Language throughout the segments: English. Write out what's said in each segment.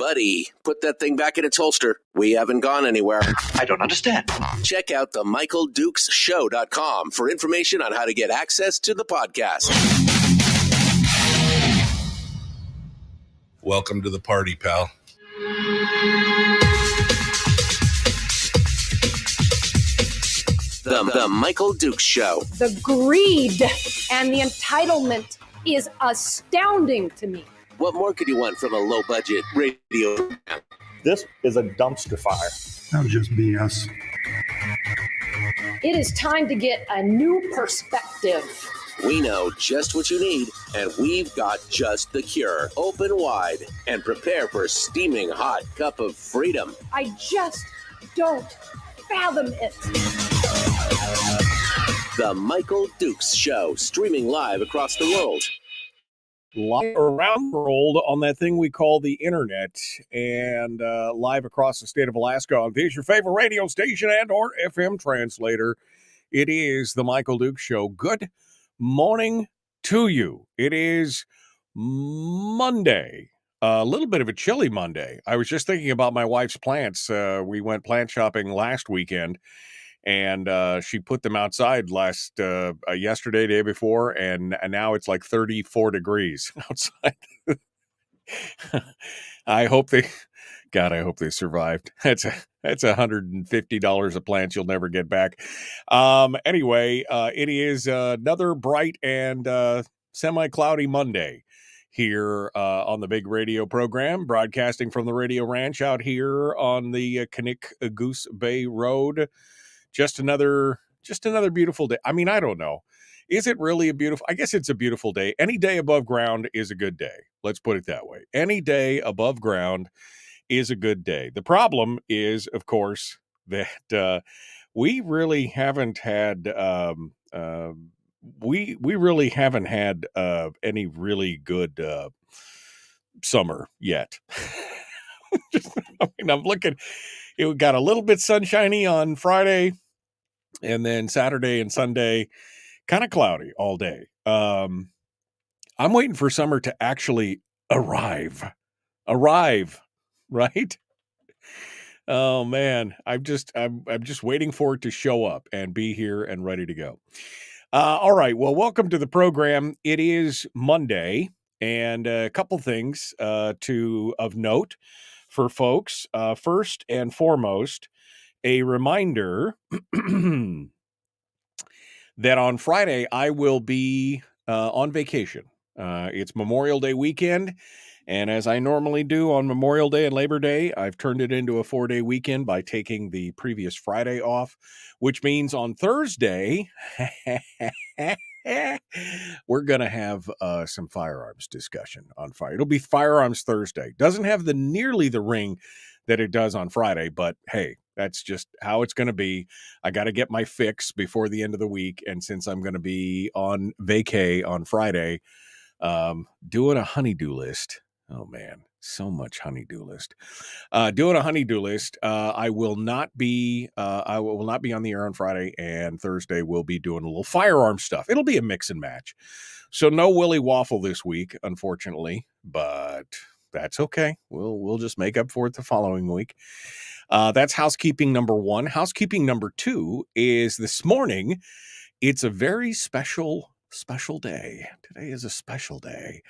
buddy, put that thing back in its holster. We haven't gone anywhere. I don't understand. Check out the MichaelDukesShow.com for information on how to get access to the podcast. Welcome to the party, pal. The Michael Dukes Show. The greed and the entitlement is astounding to me. What more could you want from a low-budget radio? This is a dumpster fire. That was just BS. It is time to get a new perspective. We know just what you need, and we've got just the cure. Open wide and prepare for a steaming hot cup of freedom. I just don't fathom it. The Michael Dukes Show, streaming live across the world. Live around the world on that thing we call the internet, and live across the state of Alaska on this your favorite radio station and or FM translator. It is the Michael Dukes Show. Good morning to you. It is Monday, a little bit of a chilly Monday. I was just thinking about my wife's plants. We went plant shopping last weekend, and she put them outside yesterday, day before, and now it's like 34 degrees outside. I hope they survived. That's $150 a plant you'll never get back. Anyway, it is another bright and semi-cloudy Monday here on the big radio program, broadcasting from the Radio Ranch out here on the Knik Goose Bay Road. Just another beautiful day. I mean, I don't know. Is it really a beautiful? I guess it's a beautiful day. Any day above ground is a good day. Let's put it that way. Any day above ground is a good day. The problem is, of course, that we really haven't had we really haven't had any really good summer yet. I'm looking. It got a little bit sunshiny on Friday, and then Saturday and Sunday, kind of cloudy all day. I'm waiting for summer to actually arrive, right? Oh man, I'm just waiting for it to show up and be here and ready to go. All right, well, welcome to the program. It is Monday, and a couple things of note for folks. First and foremost, a reminder that on Friday I will be on vacation. It's Memorial Day weekend, and as I normally do on Memorial Day and Labor Day, I've turned it into a 4-day weekend by taking the previous Friday off, which means on Thursday, we're going to have some firearms discussion on Friday. It'll be Firearms Thursday. Doesn't have nearly the ring that it does on Friday, but hey, that's just how it's going to be. I got to get my fix before the end of the week, and since I'm going to be on vacay on Friday, doing a honey-do list. Oh man, so much honey-do list. Doing a honey-do list. I will not be on the air on Friday, and Thursday we'll be doing a little firearm stuff. It'll be a mix and match. So no Willy Waffle this week, unfortunately, but that's okay. We'll just make up for it the following week. That's housekeeping number one. Housekeeping number two is this morning. It's a very special day. Today is a special day.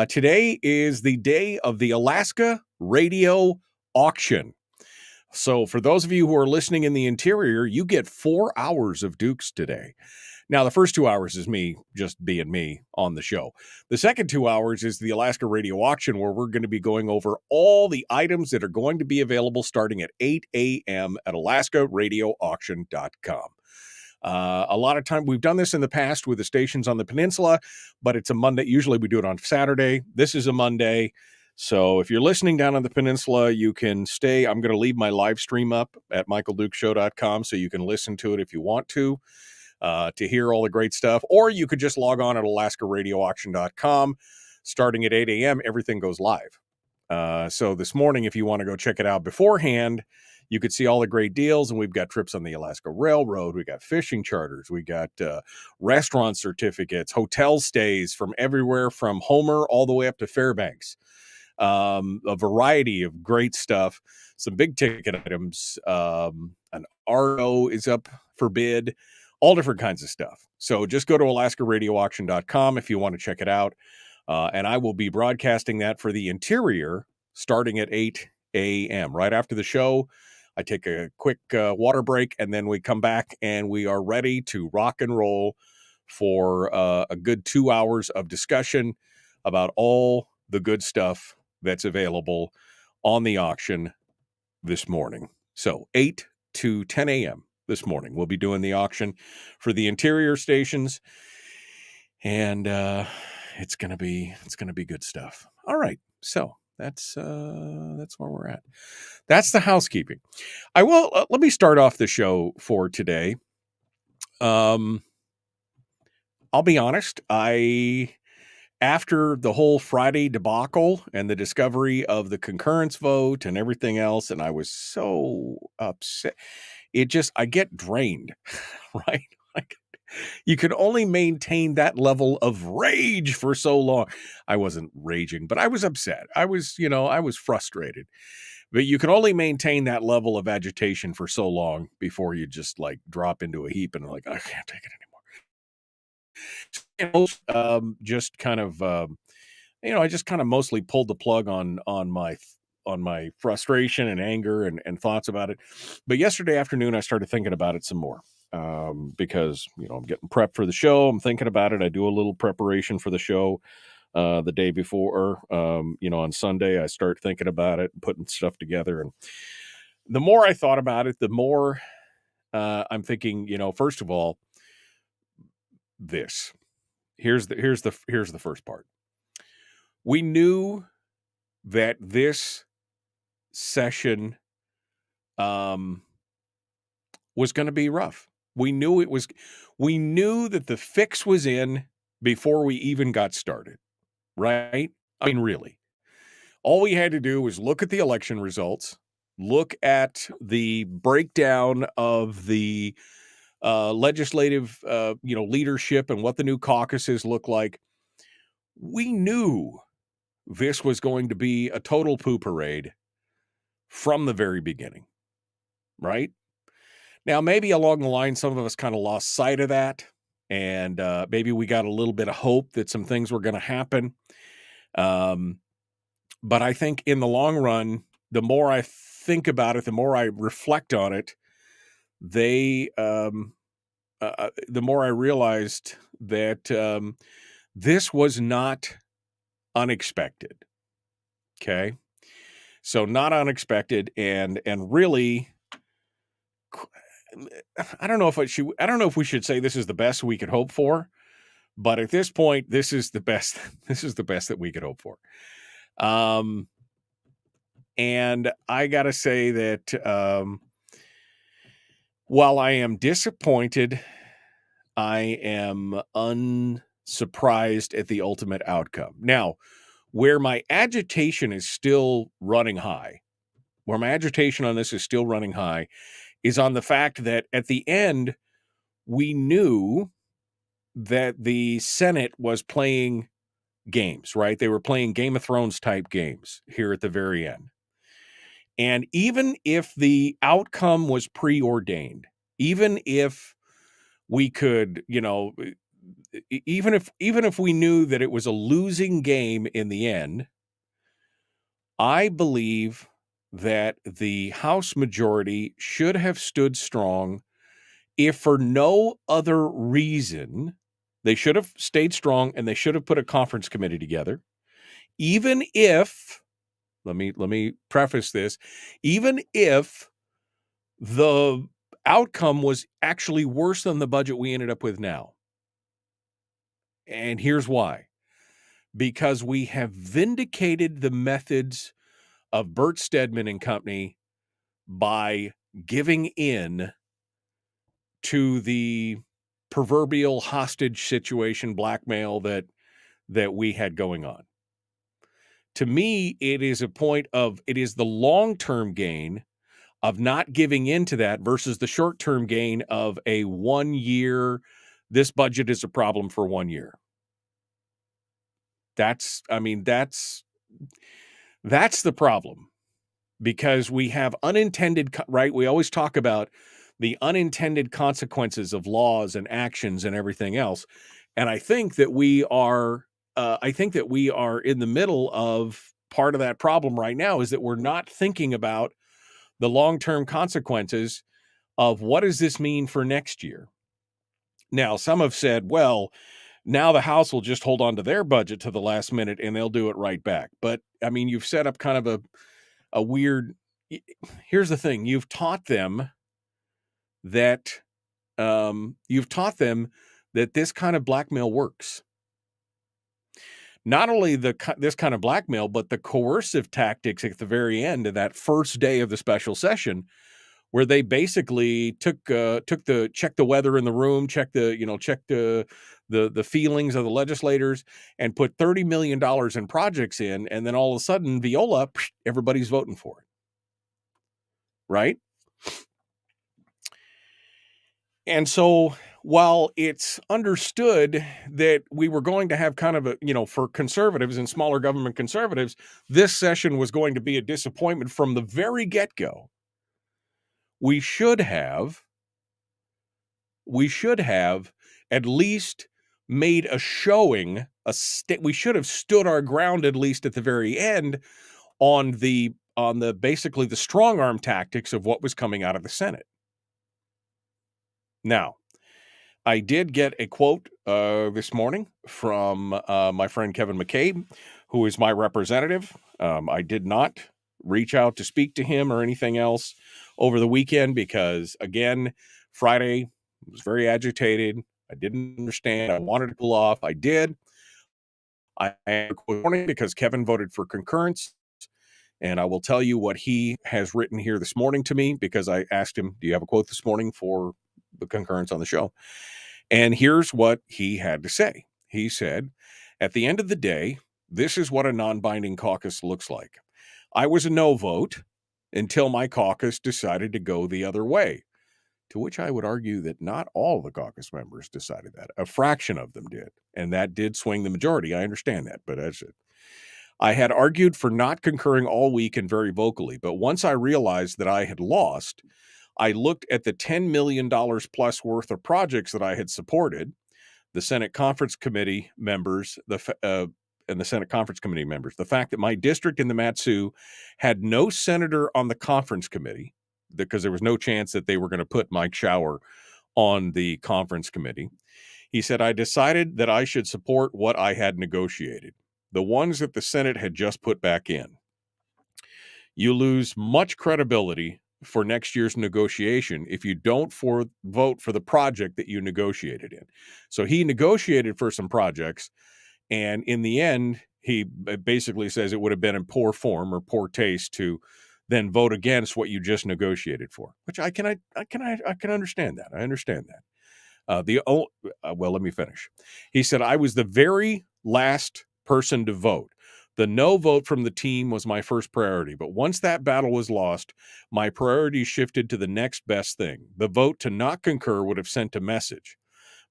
Today is the day of the Alaska Radio Auction. So for those of you who are listening in the interior, you get 4 hours of Dukes today. Now, the first 2 hours is me just being me on the show. The second 2 hours is the Alaska Radio Auction, where we're going to be going over all the items that are going to be available starting at 8 a.m. at alaskaradioauction.com. A lot of time, we've done this in the past with the stations on the peninsula, but it's a Monday. Usually we do it on Saturday. This is a Monday. So if you're listening down on the peninsula, you can stay. I'm going to leave my live stream up at michaeldukeshow.com so you can listen to it if you want to hear all the great stuff. Or you could just log on at alaskaradioauction.com. Starting at 8 a.m., everything goes live. So this morning, if you want to go check it out beforehand, you could see all the great deals, and we've got trips on the Alaska Railroad. We got fishing charters. We got restaurant certificates, hotel stays from everywhere from Homer all the way up to Fairbanks. a variety of great stuff, some big ticket items. An RO is up for bid, all different kinds of stuff. So just go to AlaskaRadioAuction.com if you want to check it out. And I will be broadcasting that for the interior starting at 8 a.m. Right after the show. I take a quick water break, and then we come back and we are ready to rock and roll for a good 2 hours of discussion about all the good stuff that's available on the auction this morning. So 8 to 10 a.m. this morning, we'll be doing the auction for the interior stations, and it's gonna be good stuff. All right, so that's where we're at. That's the housekeeping. I will let me start off the show for today. I'll be honest. After the whole Friday debacle and the discovery of the concurrence vote and everything else, and I was so upset. I get drained, right? Like, you can only maintain that level of rage for so long. I wasn't raging, but I was upset. I was frustrated. But you can only maintain that level of agitation for so long before you just like drop into a heap and like, I can't take it anymore. Just kind of, I just kind of mostly pulled the plug on my frustration and anger and thoughts about it. But yesterday afternoon, I started thinking about it some more. Because I'm getting prepped for the show. I'm thinking about it. I do a little preparation for the show the day before. On Sunday, I start thinking about it and putting stuff together. And the more I thought about it, the more I'm thinking. First of all, here's the first part. We knew that this session was going to be rough. We knew that the fix was in before we even got started, right? I mean, really. All we had to do was look at the election results, look at the breakdown of the legislative, leadership and what the new caucuses look like. We knew this was going to be a total poo parade from the very beginning, right? Now, maybe along the line, some of us kind of lost sight of that, and maybe we got a little bit of hope that some things were going to happen. But I think in the long run, the more I think about it, the more I reflect on it, the more I realized that this was not unexpected. Okay, so not unexpected, and really. I don't know if we should say this is the best we could hope for, but at this point, this is the best. This is the best that we could hope for. And I gotta say that while I am disappointed, I am unsurprised at the ultimate outcome. Now, where my agitation is still running high, where my agitation on this is still running high, is on the fact that at the end, we knew that the Senate was playing games, right? They were playing Game of Thrones type games here at the very end. And even if the outcome was preordained, even if we could, even if we knew that it was a losing game in the end, I believe that the House majority should have stood strong. If for no other reason, they should have stayed strong and they should have put a conference committee together. Even if, let me preface this, even if the outcome was actually worse than the budget we ended up with now. And here's why. Because we have vindicated the methods of Bert Stedman and company by giving in to the proverbial hostage situation, blackmail that we had going on. To me, it is the long-term gain of not giving in to that versus the short-term gain of a 1 year, this budget is a problem for 1 year. That's the problem, because we have unintended, right? We always talk about the unintended consequences of laws and actions and everything else. And I think that we are in the middle of part of that problem right now, is that we're not thinking about the long-term consequences of what does this mean for next year. Now, some have said, well, now the House will just hold on to their budget to the last minute and they'll do it right back. But I mean, you've set up kind of a weird, here's the thing. You've taught them that this kind of blackmail works. Not only this kind of blackmail, but the coercive tactics at the very end of that first day of the special session, where they basically checked the weather in the room, checked the feelings of the legislators, and put $30 million in projects in, and then all of a sudden, Viola, everybody's voting for it, right? And so, while it's understood that we were going to have kind of a, for conservatives and smaller government conservatives, this session was going to be a disappointment from the very get-go. We should have at least made a showing, we should have stood our ground at least at the very end on the basically the strong arm tactics of what was coming out of the Senate. Now, I did get a quote this morning from my friend Kevin McCabe, who is my representative. I did not reach out to speak to him or anything else over the weekend because, again, Friday I was very agitated. I didn't understand. I wanted to cool off. I did. I morning because Kevin voted for concurrence, and I will tell you what he has written here this morning to me, because I asked him, do you have a quote this morning for the concurrence on the show? And here's what he had to say. He said, at the end of the day, this is what a non-binding caucus looks like. I was a no vote until my caucus decided to go the other way, to which I would argue that not all the caucus members decided that. A fraction of them did, and that did swing the majority. I understand that, but that's it. I had argued for not concurring all week and very vocally, but once I realized that I had lost, I looked at the $10 million plus worth of projects that I had supported, the Senate Conference Committee members, and the Senate Conference Committee members, the fact that my district in the Mat-Su had no senator on the conference committee, because there was no chance that they were going to put Mike Shower on the conference committee. He said, I decided that I should support what I had negotiated, the ones that the Senate had just put back in. You lose much credibility for next year's negotiation if you don't vote for the project that you negotiated in. So he negotiated for some projects, and in the end, he basically says it would have been in poor form or poor taste to then vote against what you just negotiated for, which I can understand that. I understand that. Well, let me finish. He said, I was the very last person to vote. The no vote from the team was my first priority, but once that battle was lost, my priority shifted to the next best thing. The vote to not concur would have sent a message.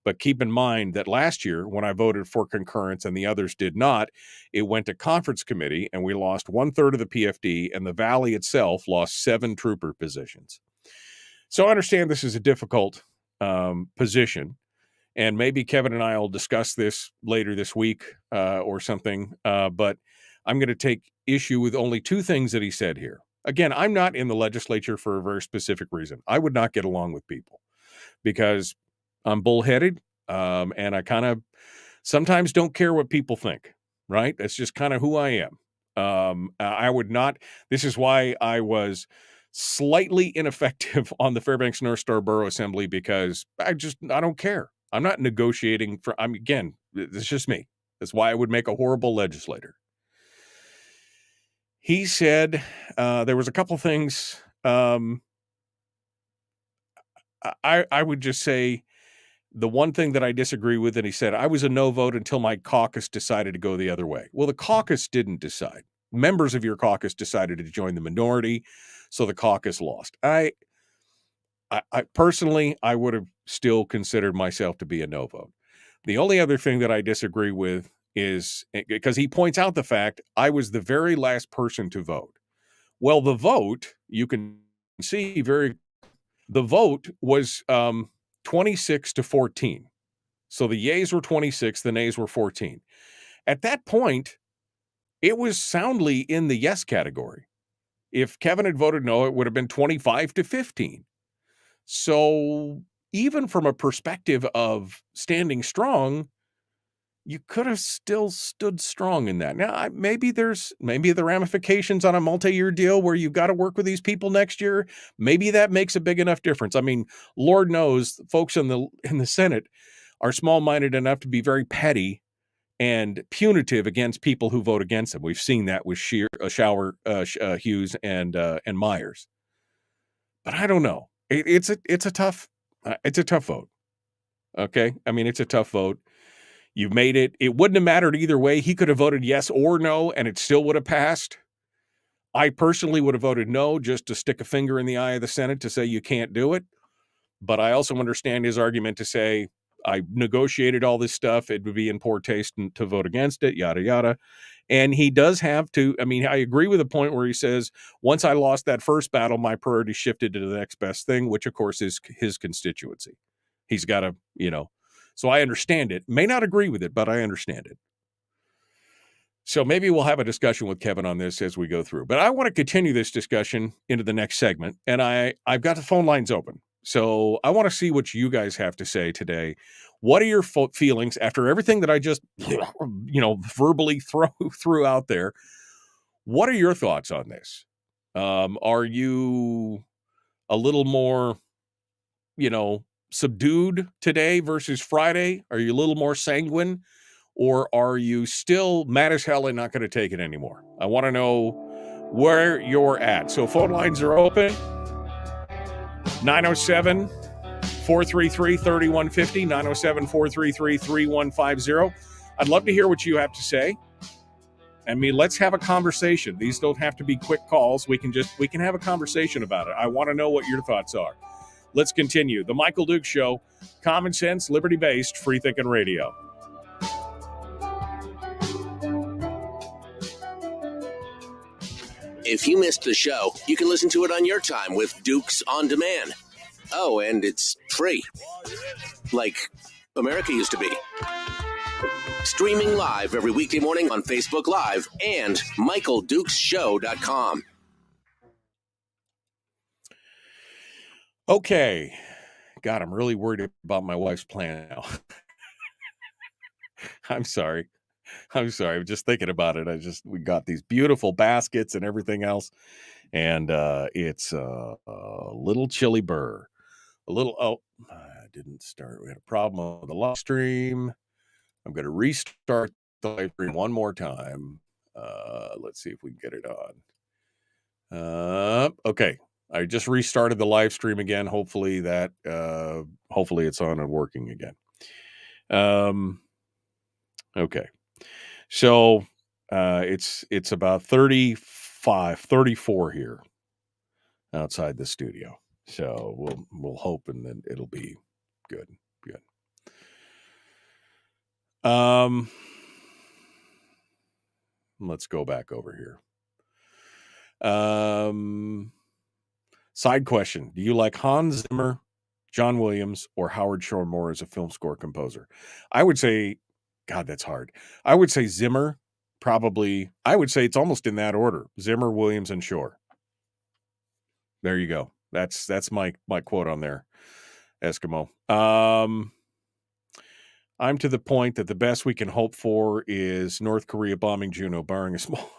But keep in mind that last year, when I voted for concurrence and the others did not, it went to conference committee and we lost 1/3 of the PFD, and the Valley itself lost 7 trooper positions. So I understand this is a difficult position, and maybe Kevin and I will discuss this later this week or something, but I'm going to take issue with only 2 things that he said here. Again, I'm not in the legislature for a very specific reason. I would not get along with people because I'm bullheaded, and I kind of sometimes don't care what people think, right? That's just kind of who I am. I would not. This is why I was slightly ineffective on the Fairbanks North Star Borough Assembly, because I don't care. I'm not negotiating for, again, it's just me. That's why I would make a horrible legislator. He said there was a couple things. I would just say, the one thing that I disagree with, and he said, I was a no vote until my caucus decided to go the other way. Well, the caucus didn't decide. Members of your caucus decided to join the minority, so the caucus lost. I personally, I would have still considered myself to be a no vote. The only other thing that I disagree with is because he points out the fact I was the very last person to vote. Well, the vote, you can see the vote was 26 to 14. So the yays were 26, the nays were 14. At that point, it was soundly in the yes category. If Kevin had voted no, it would have been 25 to 15. So even from a perspective of standing strong, you could have still stood strong in that. Now, maybe the ramifications on a multi-year deal where you've got to work with these people next year. Maybe that makes a big enough difference. I mean, Lord knows folks in the Senate are small-minded enough to be very petty and punitive against people who vote against them. We've seen that with Hughes and Myers. But I don't know. It's a tough vote. Okay, I mean, it's a tough vote. You've made it. It wouldn't have mattered either way. He could have voted yes or no, and it still would have passed. I personally would have voted no, just to stick a finger in the eye of the Senate to say you can't do it. But I also understand his argument to say, I negotiated all this stuff. It would be in poor taste to vote against it, yada, yada. And he does have to, I mean, I agree with the point where he says, once I lost that first battle, my priority shifted to the next best thing, which of course is his constituency. He's got to, so I understand it. May not agree with it, but I understand it. So maybe we'll have a discussion with Kevin on this as we go through. But I want to continue this discussion into the next segment. And I've got the phone lines open. So I want to see what you guys have to say today. What are your feelings after everything that I just, verbally threw out there? What are your thoughts on this? Are you a little more, subdued today versus Friday? Are you a little more sanguine? Or are you still mad as hell and not going to take it anymore? I want to know where you're at. So phone lines are open. 907-433-3150, 907-433-3150. I'd love to hear what you have to say. I mean, let's have a conversation. These don't have to be quick calls. We can have a conversation about it. I want to know what your thoughts are. Let's continue. The Michael Dukes Show, common sense, liberty-based, free-thinking radio. If you missed the show, you can listen to it on your time with Dukes On Demand. Oh, and it's free. Like America used to be. Streaming live every weekday morning on Facebook Live and MichaelDukesShow.com. Okay. God, I'm really worried about my wife's plan now. I'm sorry. I'm just thinking about it. We got these beautiful baskets and everything else. And it's a little chilly burr. I didn't start. We had a problem with the live stream. I'm going to restart the live stream one more time. Let's see if we can get it on. Okay. I just restarted the live stream again. Hopefully it's on and working again. Okay. So it's about 34 here outside the studio. So we'll hope and then it'll be good. Let's go back over here. Side question. Do you like Hans Zimmer, John Williams, or Howard Shore more as a film score composer? I would say, God, that's hard. I would say Zimmer, probably. I would say it's almost in that order. Zimmer, Williams, and Shore. There you go. That's my quote on there, Eskimo. I'm to the point that the best we can hope for is North Korea bombing Juneau, barring a small...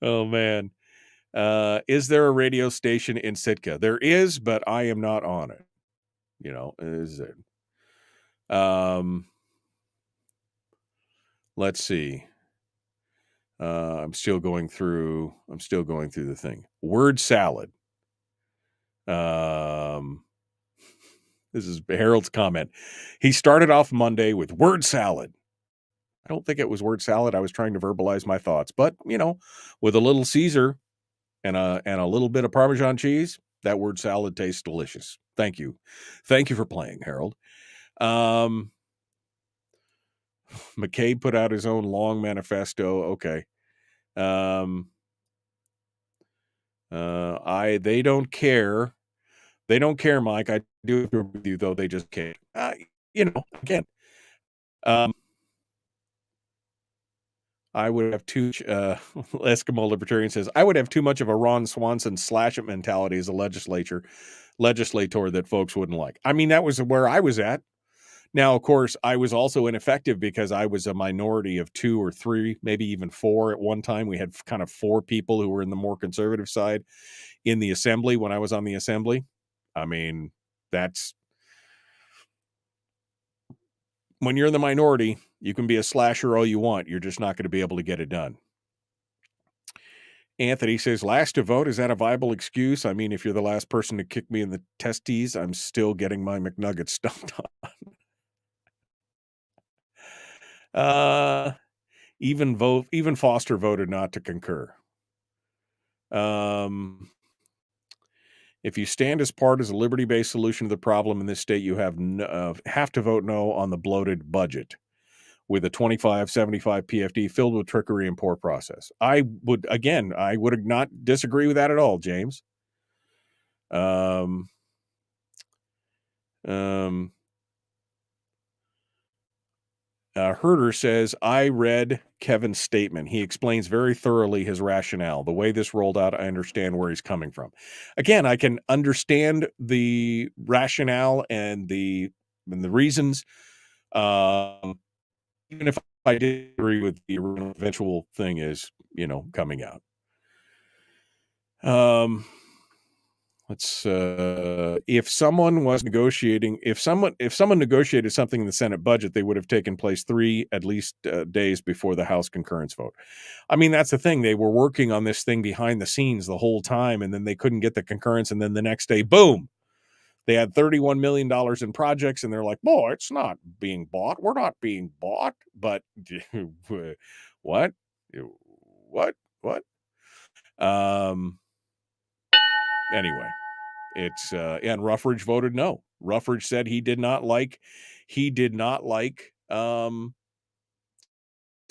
Oh, man. Is there a radio station in Sitka? There is, but I am not on it. Is it? Let's see. I'm still going through the thing. Word salad. This is Harold's comment. He started off Monday with word salad. I don't think it was word salad. I was trying to verbalize my thoughts, but with a little Caesar and a little bit of Parmesan cheese, that word salad tastes delicious. Thank you for playing, Harold. McCabe put out his own long manifesto. Okay. They don't care. They don't care, Mike. I do agree with you, though. They just can't. Again, I would have too. Eskimo Libertarian says I would have too much of a Ron Swanson slash it mentality as a legislator that folks wouldn't like. I mean, that was where I was at. Now, of course, I was also ineffective because I was a minority of 2 or 3, maybe even 4 at one time. We had kind of 4 people who were in the more conservative side in the assembly when I was on the assembly. I mean, that's when you're in the minority, you can be a slasher all you want. You're just not going to be able to get it done. Anthony says, last to vote, is that a viable excuse? I mean, if you're the last person to kick me in the testes, I'm still getting my McNuggets stumped on. Even Foster voted not to concur. If you stand as part as a liberty-based solution to the problem in this state, you have to vote no on the bloated budget with a 25-75 PFD filled with trickery and poor process. I would not disagree with that at all, James. Herder says, I read Kevin's statement. He explains very thoroughly his rationale. The way this rolled out, I understand where he's coming from. Again, I can understand the rationale and the reasons, even if I did agree with the eventual thing is, coming out. If someone negotiated something in the Senate budget, they would have taken place 3 at least days before the House concurrence vote. I mean, that's the thing. They were working on this thing behind the scenes the whole time, and then they couldn't get the concurrence. And then the next day, boom, they had $31 million in projects, and they're like, boy, it's not being bought. We're not being bought. But what? Anyway. It's and Ruffridge voted no. Ruffridge said he did not like to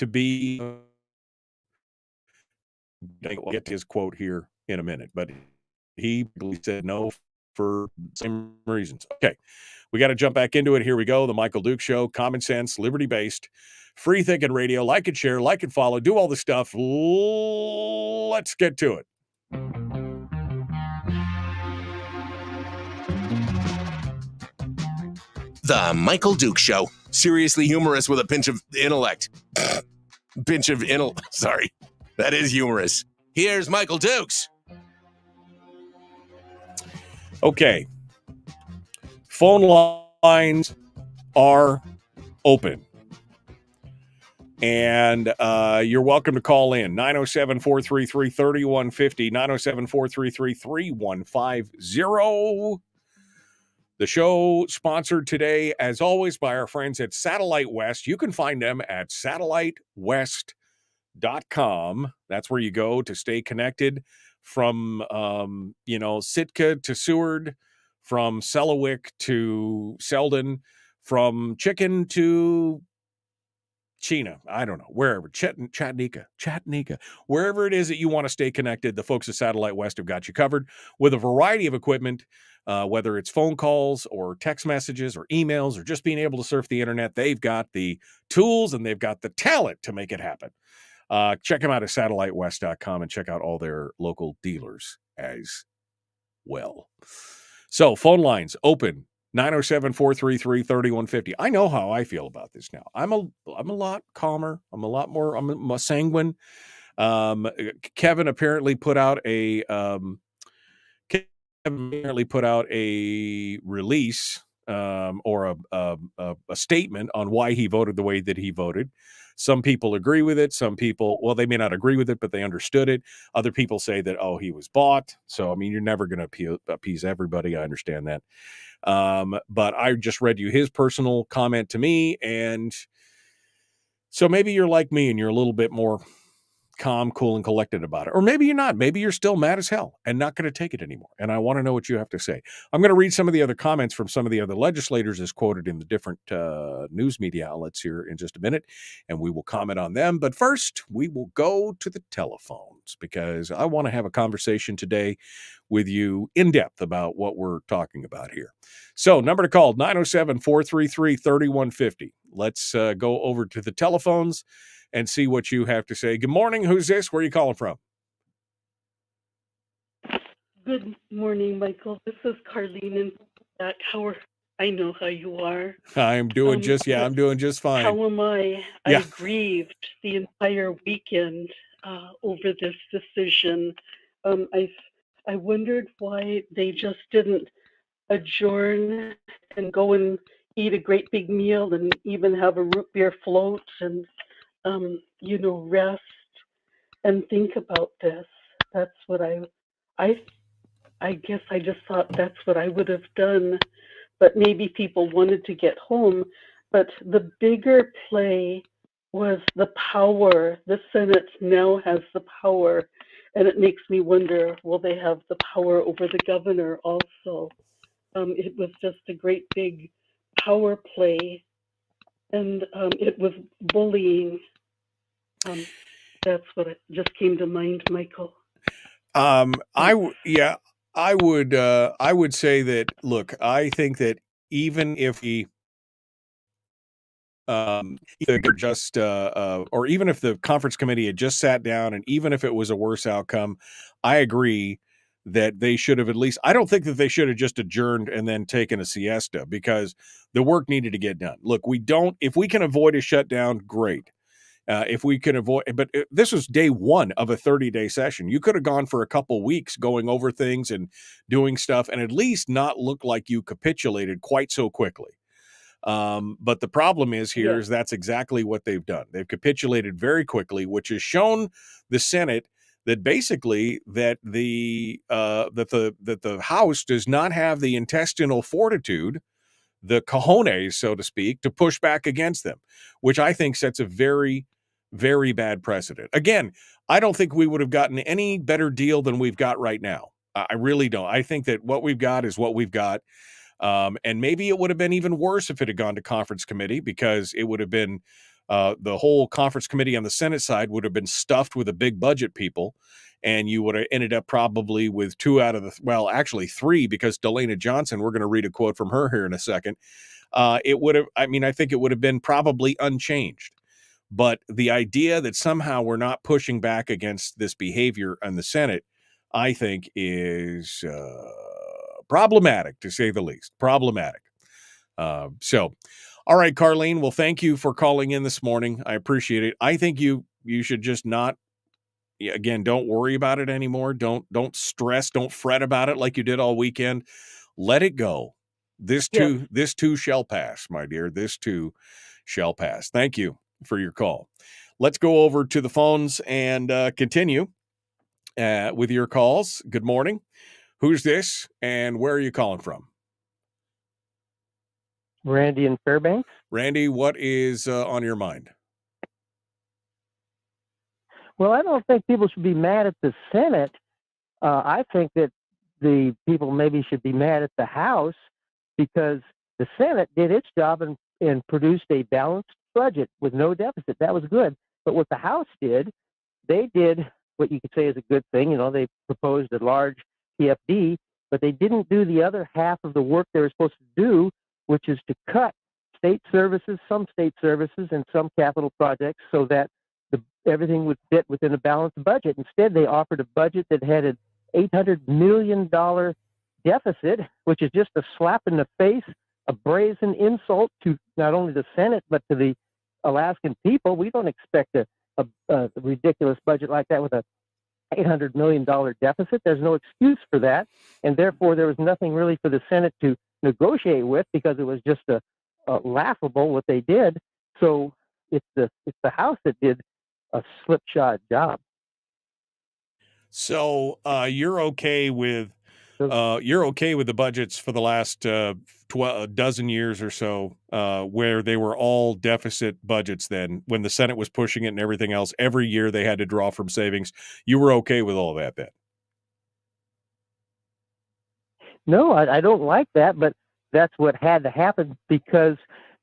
be I'll get to his quote here in a minute, but he said no for the same reasons. Okay, we got to jump back into it. Here we go. The Michael Duke Show, common sense, liberty-based, free thinking radio. Like and share, like and follow, do all the stuff. Let's get to it. The Michael Duke Show. Seriously humorous with a pinch of intellect. Sorry. That is humorous. Here's Michael Dukes. Okay. Phone lines are open. And you're welcome to call in. 907-433-3150. 907-433-3150. The show sponsored today, as always, by our friends at Satellite West. You can find them at satellitewest.com. That's where you go to stay connected from, Sitka to Seward, from Selawik to Selden, from Chicken to Chena. I don't know, wherever, Chattanooga, wherever it is that you want to stay connected, the folks at Satellite West have got you covered with a variety of equipment. Whether it's phone calls or text messages or emails or just being able to surf the internet, they've got the tools and they've got the talent to make it happen. Check them out at satellitewest.com and check out all their local dealers as well. So phone lines open, 907-433-3150. I know how I feel about this now. I'm a lot calmer. I'm a sanguine. Kevin apparently put out a release or a statement on why he voted the way that he voted. Some people agree with it. Some people, well, they may not agree with it, but they understood it. Other people say that, he was bought. So, I mean, you're never going to appease everybody. I understand that. But I just read you his personal comment to me. And so maybe you're like me and you're a little bit more calm, cool, and collected about it. Or maybe you're not. Maybe you're still mad as hell and not going to take it anymore. And I want to know what you have to say. I'm going to read some of the other comments from some of the other legislators as quoted in the different news media outlets here in just a minute, and we will comment on them. But first, we will go to the telephones because I want to have a conversation today with you in depth about what we're talking about here. So number to call, 907-433-3150. Let's go over to the telephones and see what you have to say. Good morning. Who's this? Where are you calling from? Good morning, Michael. This is Carlene in back. I know how you are. I'm doing I'm doing just fine. How am I? Yeah. I grieved the entire weekend over this decision. I wondered why they just didn't adjourn and go and eat a great big meal and even have a root beer float and rest and think about this. That's what I guess I just thought that's what I would have done, but maybe people wanted to get home. But the bigger play was the power. The Senate now has the power, and it makes me wonder, will they have the power over the governor also? It was just a great big power play, and it was bullying. That's what just came to mind, Michael. I would say that, look, I think that even if he just or even if the conference committee had just sat down and even if it was a worse outcome, I agree that they should have at least, I don't think that they should have just adjourned and then taken a siesta because the work needed to get done. Look, if we can avoid a shutdown, great. If we can avoid, but this was day one of a 30-day session. You could have gone for a couple weeks going over things and doing stuff and at least not look like you capitulated quite so quickly. But the problem is is that's exactly what they've done. They've capitulated very quickly, which has shown the Senate that basically that the House does not have the intestinal fortitude, the cojones, so to speak, to push back against them, which I think sets a very, very bad precedent. Again, I don't think we would have gotten any better deal than we've got right now. I really don't. I think that what we've got is what we've got. And maybe it would have been even worse if it had gone to conference committee because it would have been the whole conference committee on the Senate side would have been stuffed with the big budget people. And you would have ended up probably with actually three, because Delana Johnson, we're going to read a quote from her here in a second. I think it would have been probably unchanged. But the idea that somehow we're not pushing back against this behavior in the Senate, I think is problematic, to say the least. Problematic. All right, Carlene. Well, thank you for calling in this morning. I appreciate it. I think you should just not, again, don't worry about it anymore. Don't stress, don't fret about it like you did all weekend. Let it go. This too shall pass, my dear. This too shall pass. Thank you for your call. Let's go over to the phones and continue with your calls. Good morning. Who's this and where are you calling from? Randy in Fairbanks. Randy, what is on your mind? Well, I don't think people should be mad at the Senate. I think that the people maybe should be mad at the House because the Senate did its job and produced a balanced budget with no deficit. That was good. But what the House did, they did what you could say is a good thing. They proposed a large PFD, but they didn't do the other half of the work they were supposed to do, which is to cut some state services and some capital projects so that everything would fit within a balanced budget. Instead, they offered a budget that had an $800 million deficit, which is just a slap in the face, a brazen insult to not only the Senate, but to the Alaskan people. We don't expect a ridiculous budget like that with a $800 million deficit. There's no excuse for that. And therefore, there was nothing really for the Senate to negotiate with because it was just a laughable what they did. So it's the House that did a slipshod job. So you're okay with you're okay with the budgets for the last dozen years or so, where they were all deficit budgets. Then, when the Senate was pushing it and everything else, every year they had to draw from savings. You were okay with all that then? No, I don't like that, but that's what had to happen because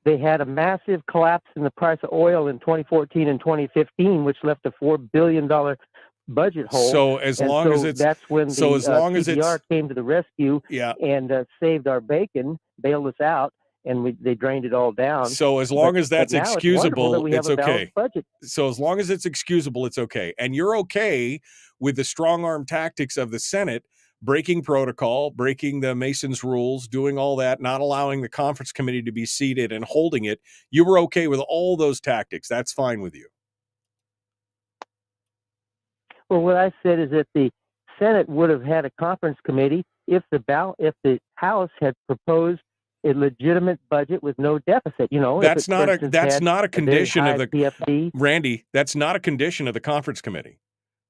they had a massive collapse in the price of oil in 2014 and 2015, which left a $4 billion budget hole. So as long as it's that's when so as long as it's TDR came to the rescue yeah. and saved our bacon, bailed us out, and they drained it all down. So as long as that's excusable, it's okay. Budget. So as long as it's excusable, it's okay. And you're okay with the strong arm tactics of the Senate breaking protocol, breaking the Mason's rules, doing all that, not allowing the conference committee to be seated and holding it. You were okay with all those tactics. That's fine with you. Well, what I said is that the Senate would have had a conference committee if the House had proposed a legitimate budget with no deficit. You know, that's not a condition of the PFD. Randy. That's not a condition of the conference committee.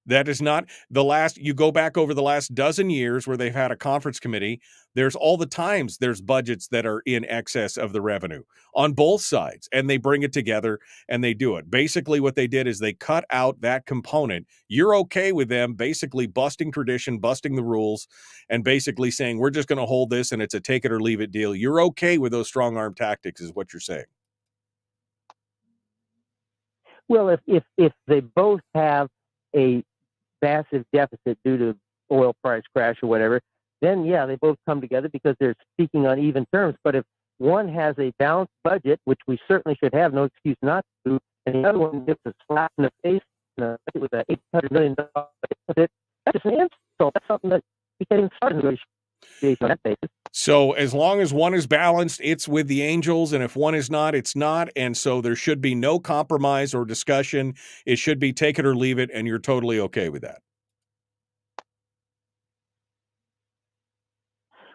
That is not the last. You go back over the last dozen years where they've had a conference committee. There's all the times there's budgets that are in excess of the revenue on both sides, and they bring it together and they do it. Basically, what they did is they cut out that component. You're okay with them basically busting tradition, busting the rules, and basically saying we're just going to hold this and it's a take it or leave it deal. You're okay with those strong arm tactics, is what you're saying. Well, if they both have a massive deficit due to oil price crash or whatever, then yeah, they both come together because they're speaking on even terms. But if one has a balanced budget, which we certainly should have, no excuse not to, and the other one gets a slap in the face with an $800 million budget, that's just an insult. That's something that we can't even start negotiation on that basis. So as long as one is balanced, it's with the Angels, and if one is not, it's not. And so there should be no compromise or discussion. It should be take it or leave it, and you're totally okay with that.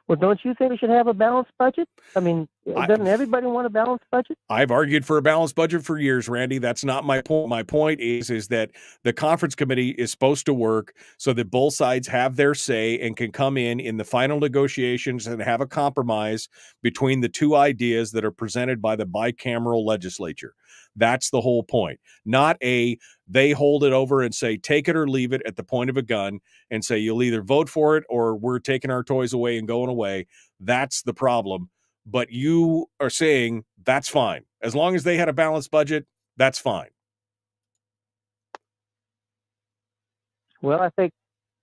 Well, don't you think we should have a balanced budget? I mean, doesn't everybody want a balanced budget? I've argued for a balanced budget for years, Randy. That's not my point. My point is that the conference committee is supposed to work so that both sides have their say and can come in the final negotiations and have a compromise between the two ideas that are presented by the bicameral legislature. That's the whole point. Not they hold it over and say, take it or leave it at the point of a gun and say, you'll either vote for it or we're taking our toys away and going away. That's the problem. But you are saying that's fine. As long as they had a balanced budget, that's fine. Well, I think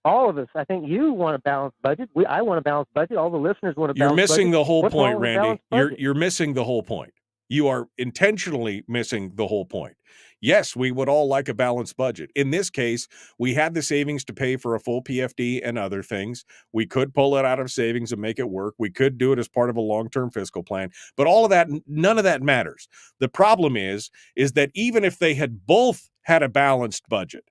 all of us, I think you want a balanced budget. I want a balanced budget. All the listeners want a balanced budget. You're missing the whole point, Randy. You're missing the whole point. You are intentionally missing the whole point. Yes, we would all like a balanced budget. In this case, we had the savings to pay for a full PFD and other things. We could pull it out of savings and make it work. We could do it as part of a long-term fiscal plan. But all of that, none of that matters. The problem is that even if they had both had a balanced budget,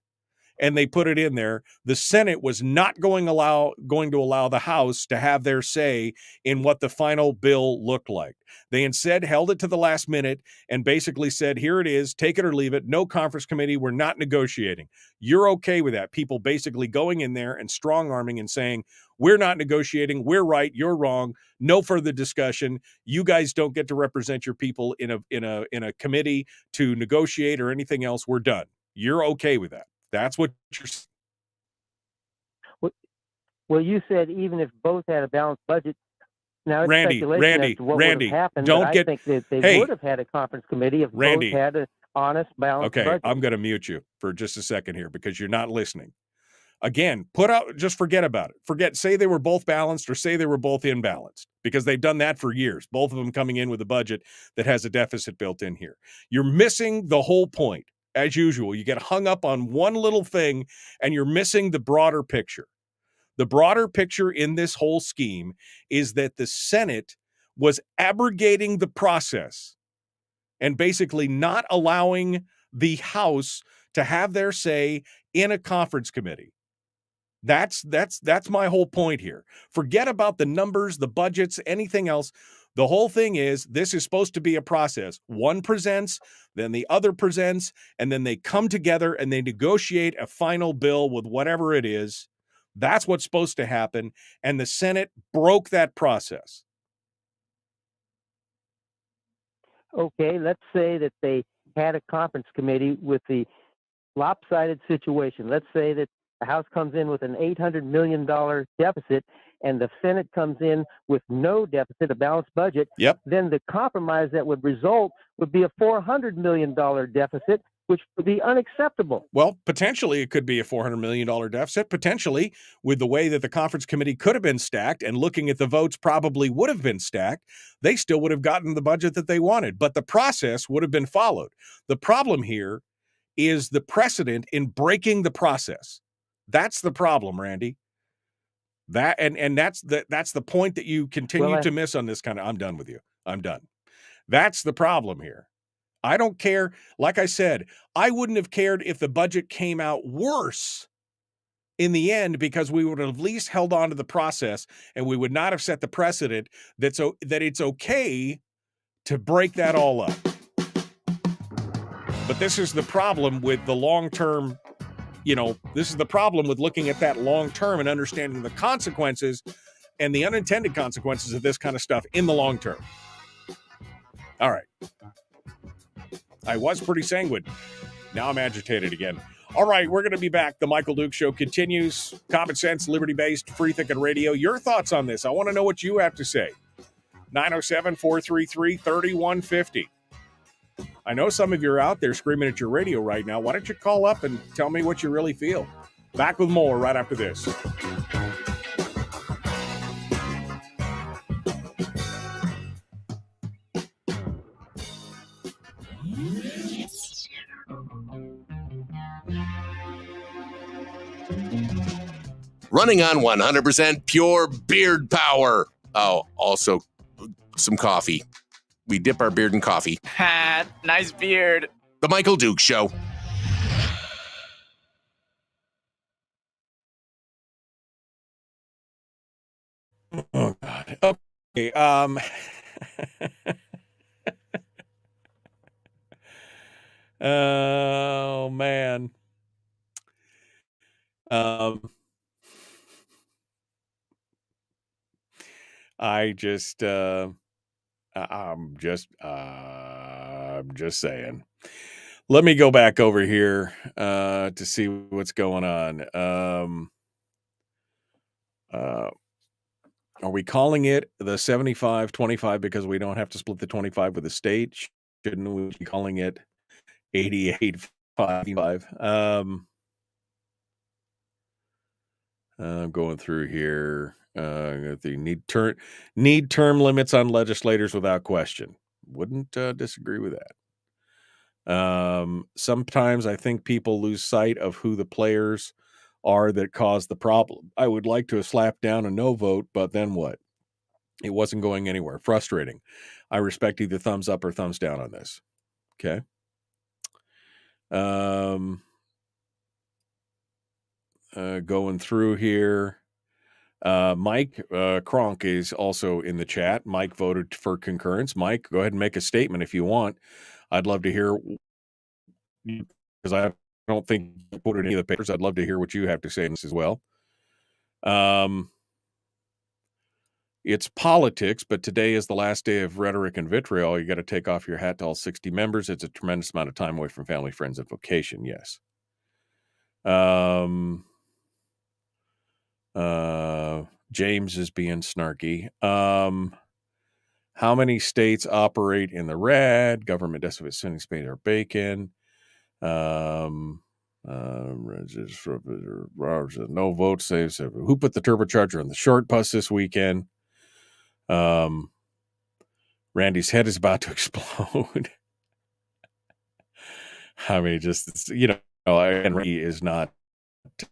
and they put it in there, the Senate was not going to allow the House to have their say in what the final bill looked like. They instead held it to the last minute and basically said, here it is, take it or leave it, no conference committee, we're not negotiating. You're okay with that. People basically going in there and strong-arming and saying, we're not negotiating, we're right, you're wrong, no further discussion. You guys don't get to represent your people in a committee to negotiate or anything else, we're done. You're okay with that. That's what you're saying. Well, you said even if both had a balanced budget. Now it's Randy, speculation as to what would have happened, don't but get. I think that they would have had a conference committee if both had an honest, balanced budget. Okay, I'm going to mute you for just a second here because you're not listening. Again, just forget about it. Say they were both balanced or say they were both imbalanced because they've done that for years. Both of them coming in with a budget that has a deficit built in here. You're missing the whole point. As usual, you get hung up on one little thing and you're missing the broader picture. The broader picture in this whole scheme is that the Senate was abrogating the process and basically not allowing the House to have their say in a conference committee. That's my whole point here. Forget about the numbers, the budgets, anything else. The whole thing is this is supposed to be a process. One presents, then the other presents, and then they come together and they negotiate a final bill with whatever it is. That's what's supposed to happen. And the Senate broke that process. Okay, let's say that they had a conference committee with the lopsided situation. Let's say that the House comes in with an $800 million deficit and the Senate comes in with no deficit, a balanced budget. Yep. Then the compromise that would result would be a $400 million deficit, which would be unacceptable. Well, potentially it could be a $400 million deficit. Potentially, with the way that the conference committee could have been stacked and looking at the votes probably would have been stacked, they still would have gotten the budget that they wanted. But the process would have been followed. The problem here is the precedent in breaking the process. That's the problem, Randy. That's the point that you continue to miss on this kind of. I'm done with you. I'm done. That's the problem here. I don't care. Like I said, I wouldn't have cared if the budget came out worse in the end, because we would have at least held on to the process and we would not have set the precedent that it's okay to break that all up. But this is the problem with the long-term, this is the problem with looking at that long-term and understanding the consequences and the unintended consequences of this kind of stuff in the long term. All right. I was pretty sanguine. Now I'm agitated again. All right, we're going to be back. The Michael Duke Show continues. Common sense, liberty-based, free-thinking radio. Your thoughts on this? I want to know what you have to say. 907-433-3150. I know some of you are out there screaming at your radio right now. Why don't you call up and tell me what you really feel? Back with more right after this. Running on 100% pure beard power. Oh, also some coffee. We dip our beard in coffee. Ha, nice beard. The Michael Duke Show. Oh, God. Okay. Oh, man. I'm just saying. Let me go back over here to see what's going on. Are we calling it the 75-25 because we don't have to split the 25 with the state? Shouldn't we be calling it 88-55? I'm going through here. Need term limits on legislators without question. Wouldn't disagree with that. Sometimes I think people lose sight of who the players are that cause the problem. I would like to have slapped down a no vote, but then what? It wasn't going anywhere. Frustrating. I respect either thumbs up or thumbs down on this. Okay. Going through here. Mike Kronk is also in the chat. Mike voted for concurrence. Mike, go ahead and make a statement if you want. I'd love to hear, because I don't think you put it in any of the papers. I'd love to hear what you have to say on this as well. It's politics, but today is the last day of rhetoric and vitriol. You got to take off your hat to all 60 members. It's a tremendous amount of time away from family, friends, and vocation. Yes. James is being snarky. How many states operate in the red? Government deficit sending Spain or bacon. No vote saves. Who put the turbocharger on the short bus this weekend? Randy's head is about to explode. I mean, just, Henry is not,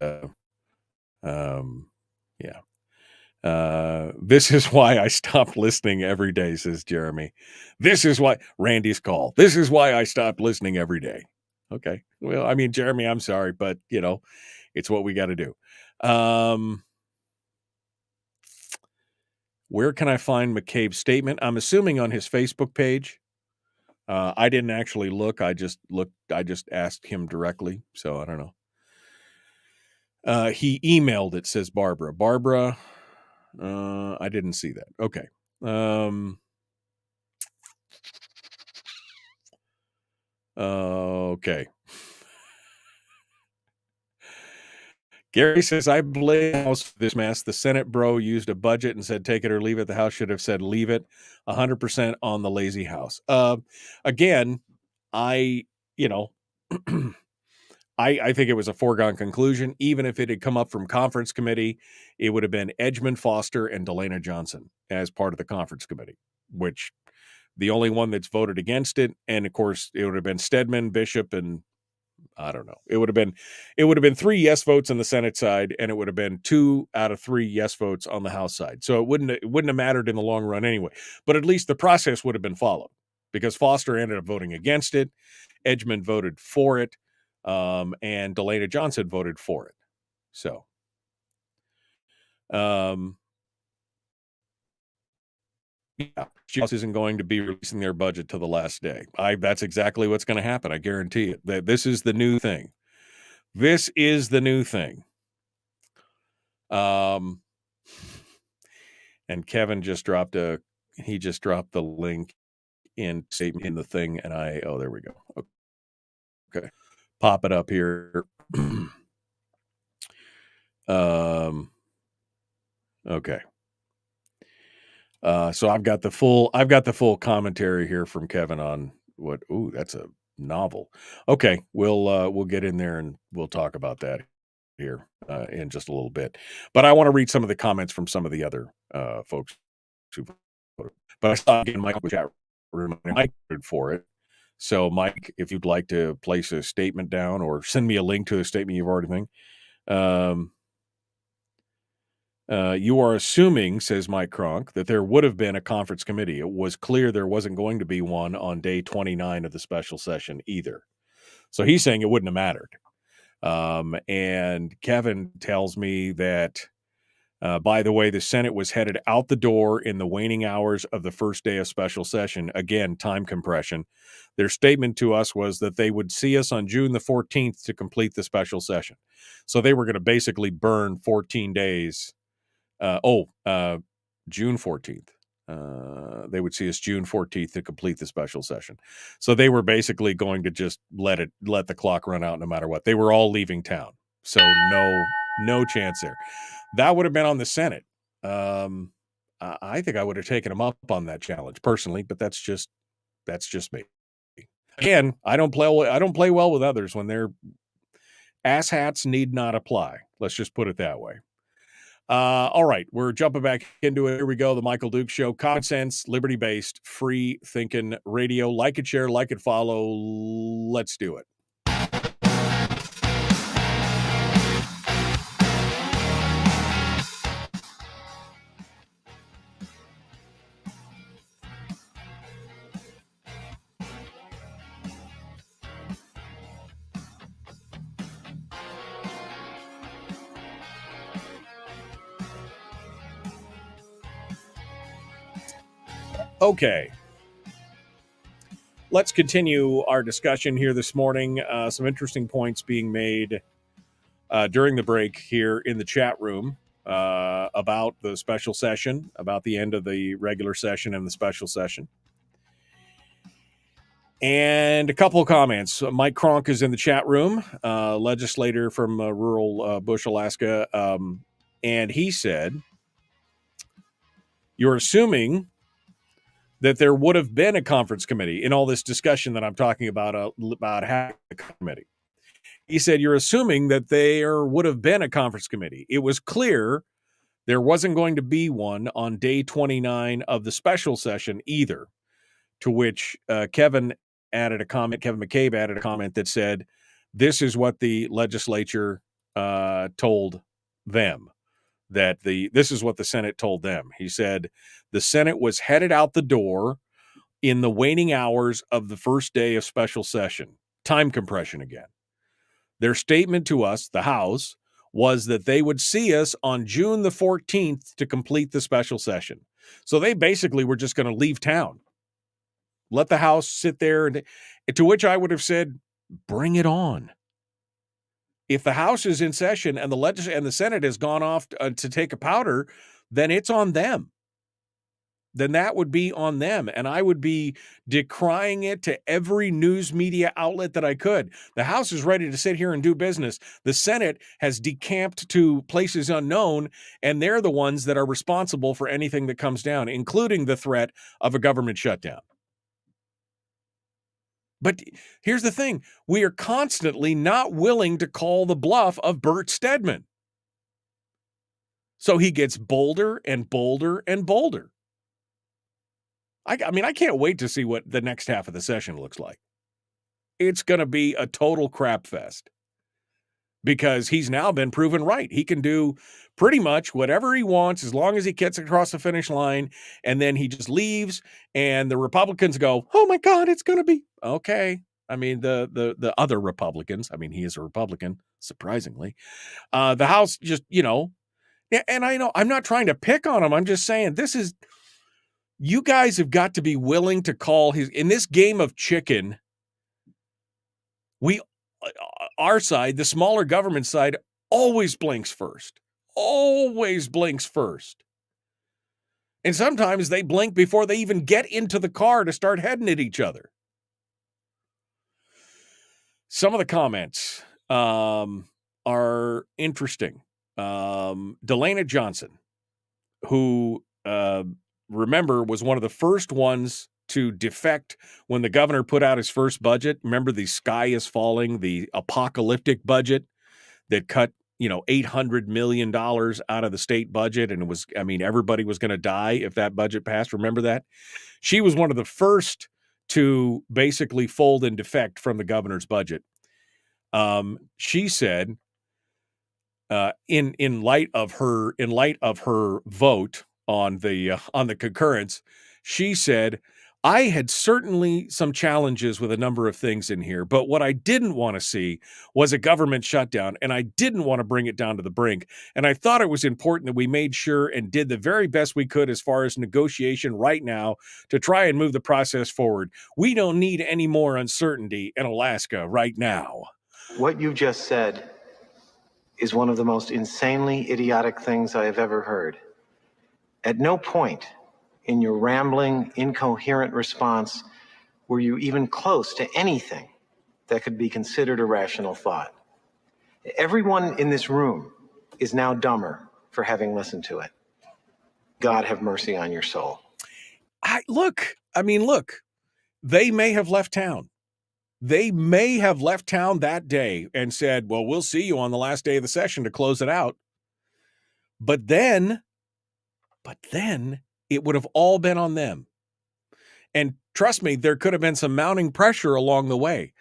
yeah. This is why I stopped listening every day, says Jeremy. This is why Randy's call. This is why I stopped listening every day. Okay. Well, I mean, Jeremy, I'm sorry, but it's what we got to do. Where can I find McCabe's statement? I'm assuming on his Facebook page. I didn't actually look. I just asked him directly. So I don't know. He emailed it, says Barbara. Barbara, I didn't see that. Okay. Okay. Gary says, I blame the House for this mess. The Senate bro used a budget and said, take it or leave it. The House should have said, leave it. 100% on the lazy House. Again, I think it was a foregone conclusion. Even if it had come up from conference committee, it would have been Edgman Foster and Delana Johnson as part of the conference committee, which the only one that's voted against it. And of course, it would have been Stedman, Bishop, and I don't know. It would have been 3 yes votes on the Senate side, and it would have been 2 out of 3 yes votes on the House side. So it wouldn't have mattered in the long run anyway. But at least the process would have been followed because Foster ended up voting against it. Edgman voted for it. And Delana Johnson voted for it. So, yeah, House isn't going to be releasing their budget to the last day. That's exactly what's going to happen. I guarantee it. That this is the new thing. This is the new thing. And Kevin just dropped the link in the thing, and there we go. Okay. Pop it up here. Okay. So I've got the full commentary here from Kevin on what. Ooh, that's a novel. Okay, we'll get in there and we'll talk about that here in just a little bit. But I want to read some of the comments from some of the other folks who voted. But I saw again Mike in the chat room. Mike voted for it. So Mike, if you'd like to place a statement down or send me a link to a statement you've already made. You are assuming, says Mike Cronk, that there would have been a conference committee. It was clear there wasn't going to be one on day 29 of the special session either. So he's saying it wouldn't have mattered. And Kevin tells me that, by the way, the Senate was headed out the door in the waning hours of the first day of special session. Again, time compression. Their statement to us was that they would see us on June the 14th to complete the special session. So they were going to basically burn 14 days. June 14th. They would see us June 14th to complete the special session. So they were basically going to just let the clock run out no matter what. They were all leaving town. So no chance there. That would have been on the Senate. I think I would have taken them up on that challenge personally, but that's just me. Again, I don't play well with others when their asshats need not apply. Let's just put it that way. All right, we're jumping back into it. Here we go. The Michael Dukes Show. Common sense, liberty-based, free thinking radio. Like it, share, like it, follow. Let's do it. Okay. Let's continue our discussion here this morning. Some interesting points being made during the break here in the chat room about the special session, about the end of the regular session and the special session. And a couple of comments. Mike Cronk is in the chat room, legislator from rural Bush, Alaska. And he said, you're assuming that there would have been a conference committee in all this discussion that I'm talking about having a committee. He said, you're assuming that there would have been a conference committee. It was clear there wasn't going to be one on day 29 of the special session either, to which Kevin McCabe added a comment that said, this is what the legislature told them. This is what the Senate told them. He said the Senate was headed out the door in the waning hours of the first day of special session. Time compression again. Their statement to us, the House, was that they would see us on June the 14th to complete the special session. So they basically were just going to leave town. Let the House sit there. To which I would have said, bring it on. If the House is in session and the Senate has gone off to take a powder, then it's on them. Then that would be on them. And I would be decrying it to every news media outlet that I could. The House is ready to sit here and do business. The Senate has decamped to places unknown, and they're the ones that are responsible for anything that comes down, including the threat of a government shutdown. But here's the thing. We are constantly not willing to call the bluff of Bert Stedman. So he gets bolder and bolder and bolder. I mean, I can't wait to see what the next half of the session looks like. It's going to be a total crap fest because he's now been proven right. He can do pretty much whatever he wants as long as he gets across the finish line, and then he just leaves, and the Republicans go, oh, my God, it's going to be okay. I mean, the other Republicans, I mean, he is a Republican, surprisingly. The House just, and I know I'm not trying to pick on him. I'm just saying you guys have got to be willing to call in this game of chicken. Our side, the smaller government side, always blinks first. Always blinks first. And sometimes they blink before they even get into the car to start heading at each other. Some of the comments are interesting. Delana Johnson, who remember was one of the first ones to defect when the governor put out his first budget. Remember the Sky is Falling, the apocalyptic budget that cut, $800 million out of the state budget. And everybody was going to die if that budget passed. Remember that? She was one of the first to basically fold and defect from the governor's budget. She said, in light of her vote on the concurrence, she said, I had certainly some challenges with a number of things in here, but what I didn't want to see was a government shutdown, and I didn't want to bring it down to the brink. And I thought it was important that we made sure and did the very best we could as far as negotiation right now to try and move the process forward. We don't need any more uncertainty in Alaska right now. What you just said is one of the most insanely idiotic things I have ever heard. At no point in your rambling, incoherent response were you even close to anything that could be considered a rational thought. Everyone in this room is now dumber for having listened to it. God have mercy on your soul. Look, they may have left town. They may have left town that day and said, well, we'll see you on the last day of the session to close it out. But then it would have all been on them. And trust me, there could have been some mounting pressure along the way.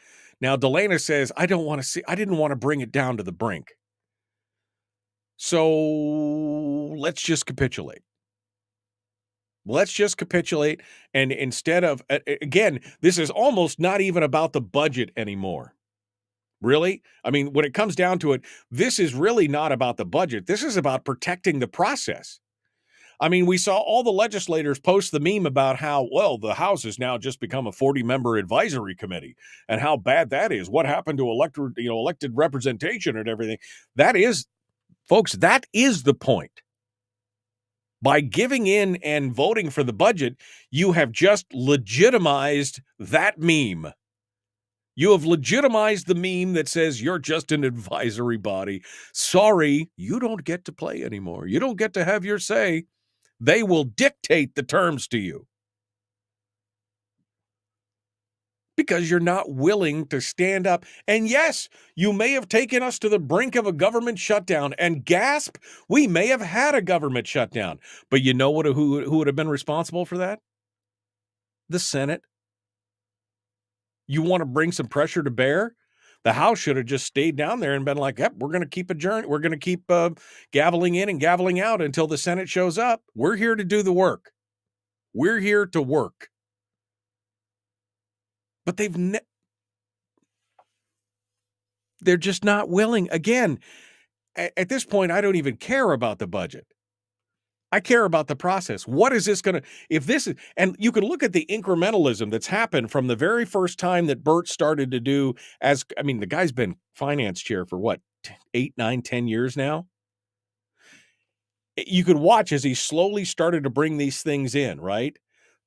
Now, Delana says, I didn't want to bring it down to the brink. So let's just capitulate. And instead of, again, this is almost not even about the budget anymore. Really? I mean, when it comes down to it, this is really not about the budget. This is about protecting the process. I mean, we saw all the legislators post the meme about how, well, the House has now just become a 40-member advisory committee and how bad that is. What happened to elected representation and everything? That is, folks, that is the point. By giving in and voting for the budget, you have just legitimized that meme. You have legitimized the meme that says you're just an advisory body. Sorry, you don't get to play anymore. You don't get to have your say. They will dictate the terms to you. Because you're not willing to stand up. And yes, you may have taken us to the brink of a government shutdown, and gasp, we may have had a government shutdown. But you know who would have been responsible for that? The Senate. You want to bring some pressure to bear? The House should have just stayed down there and been like, yep, we're going to keep adjourned. We're going to keep gaveling in and gaveling out until the Senate shows up. We're here to do the work. We're here to work. But they're just not willing. Again, at this point, I don't even care about the budget. I care about the process. What is this going to, if this is, and you can look at the incrementalism that's happened from the very first time that Bert started to do the guy's been finance chair for what, 8, 9, 10 years now. You could watch as he slowly started to bring these things in, right?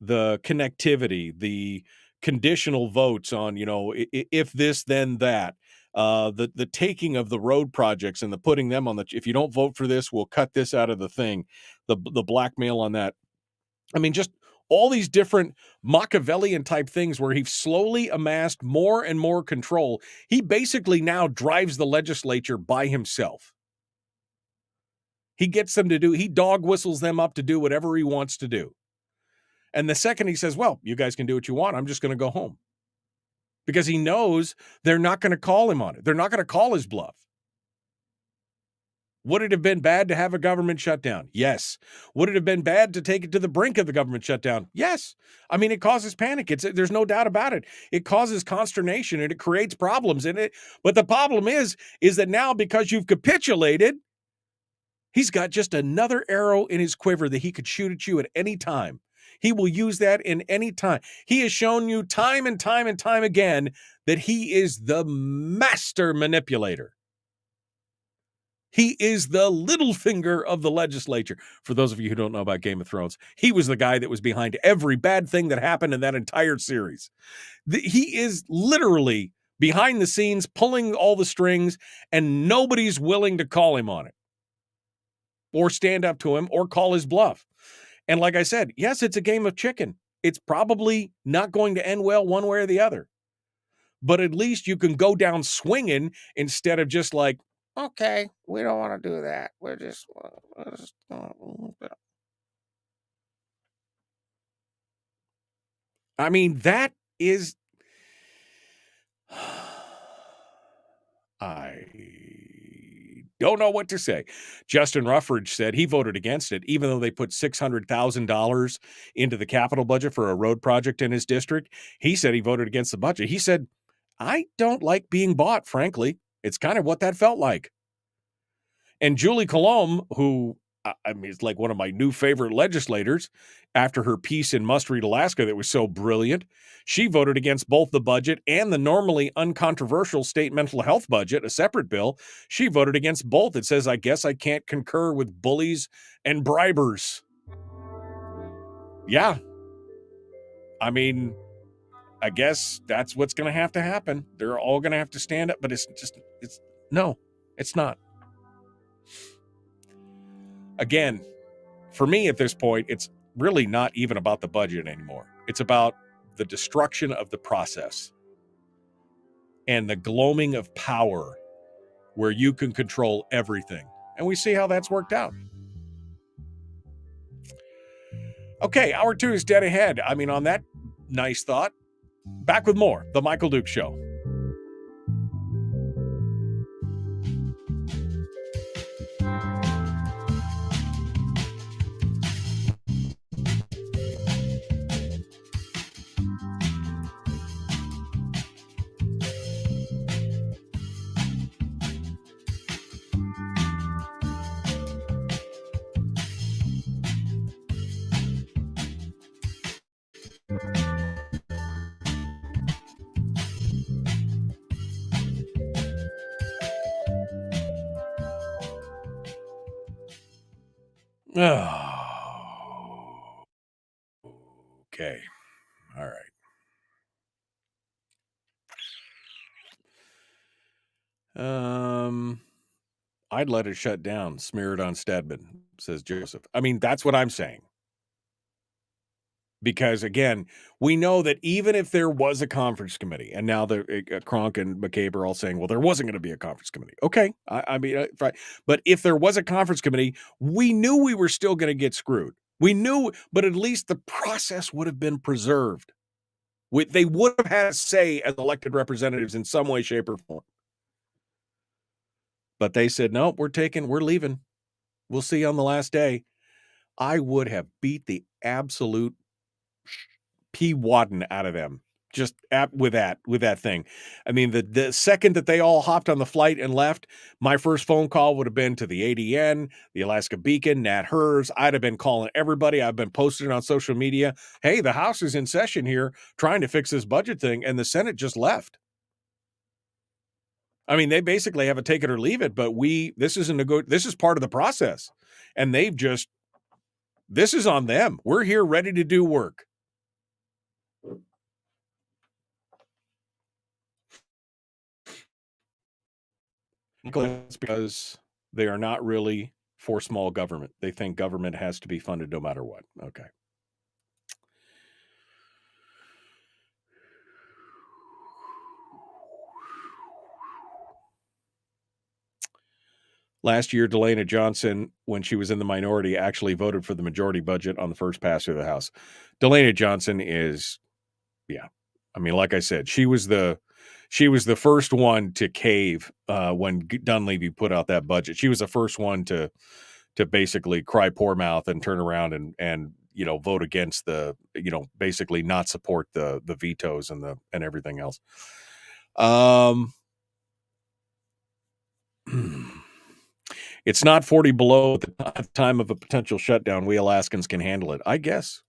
The connectivity, the conditional votes on, if this, then that. The taking of the road projects and the putting them on if you don't vote for this, we'll cut this out of the thing. The blackmail on that. I mean, just all these different Machiavellian type things where he's slowly amassed more and more control. He basically now drives the legislature by himself. He gets them to he dog whistles them up to do whatever he wants to do. And the second he says, well, you guys can do what you want, I'm just going to go home. Because he knows they're not going to call him on it. They're not going to call his bluff. Would it have been bad to have a government shutdown? Yes. Would it have been bad to take it to the brink of the government shutdown? Yes. I mean, it causes panic. There's no doubt about it. It causes consternation and it creates problems in it. But the problem is that now because you've capitulated, he's got just another arrow in his quiver that he could shoot at you at any time. He will use that in any time. He has shown you time and time and time again that he is the master manipulator. He is the little finger of the legislature. For those of you who don't know about Game of Thrones, he was the guy that was behind every bad thing that happened in that entire series. He is literally behind the scenes, pulling all the strings, and nobody's willing to call him on it or stand up to him or call his bluff. And like I said, yes, it's a game of chicken. It's probably not going to end well one way or the other. But at least you can go down swinging instead of just like, okay, we don't want to do that. We're just I mean, that is... I don't know what to say. Justin Ruffridge said he voted against it, even though they put $600,000 into the capital budget for a road project in his district. He said he voted against the budget. He said, I don't like being bought, frankly. It's kind of what that felt like. And Julie Colomb, who, I mean, is like one of my new favorite legislators after her piece in Must Read Alaska that was so brilliant, she voted against both the budget and the normally uncontroversial state mental health budget, a separate bill. She voted against both. It says, I guess I can't concur with bullies and bribers. Yeah. I mean, I guess that's what's going to happen. They're all going to have to stand up, but it's not. Again, for me at this point, it's really not even about the budget anymore. It's about the destruction of the process and the gloaming of power where you can control everything. And we see how that's worked out. Okay, hour 2 is dead ahead. I mean, on that nice thought, back with more, The Michael Duke Show. Oh. Okay. All right. I'd let it shut down, smear it on Stedman, says Joseph. I mean, that's what I'm saying. Because, again, we know that even if there was a conference committee, and now Kronk and McCabe are all saying, well, there wasn't going to be a conference committee. Okay, I mean, right. But if there was a conference committee, we knew we were still going to get screwed. We knew, but at least the process would have been preserved. They would have had a say as elected representatives in some way, shape, or form. But they said, no, we're leaving. We'll see you on the last day. I would have beat the absolute P-Wadden out of them just with that thing. I mean, the second that they all hopped on the flight and left, my first phone call would have been to the ADN, the Alaska Beacon, Nat Hers. I'd have been calling everybody. I've been posting on social media. Hey, the House is in session here trying to fix this budget thing, and the Senate just left. I mean, they basically have a take it or leave it, but this is part of the process. And this is on them. We're here ready to do work. It's because they are not really for small government. They think government has to be funded no matter what. Okay. Last year, Delana Johnson, when she was in the minority, actually voted for the majority budget on the first pass through the House. Delana Johnson is, I mean, like I said, she was the first one to cave when Dunleavy put out that budget. She was the first one to basically cry poor mouth and turn around and vote against basically not support the vetoes and everything else. It's not 40 below at the time of a potential shutdown. We Alaskans can handle it, I guess.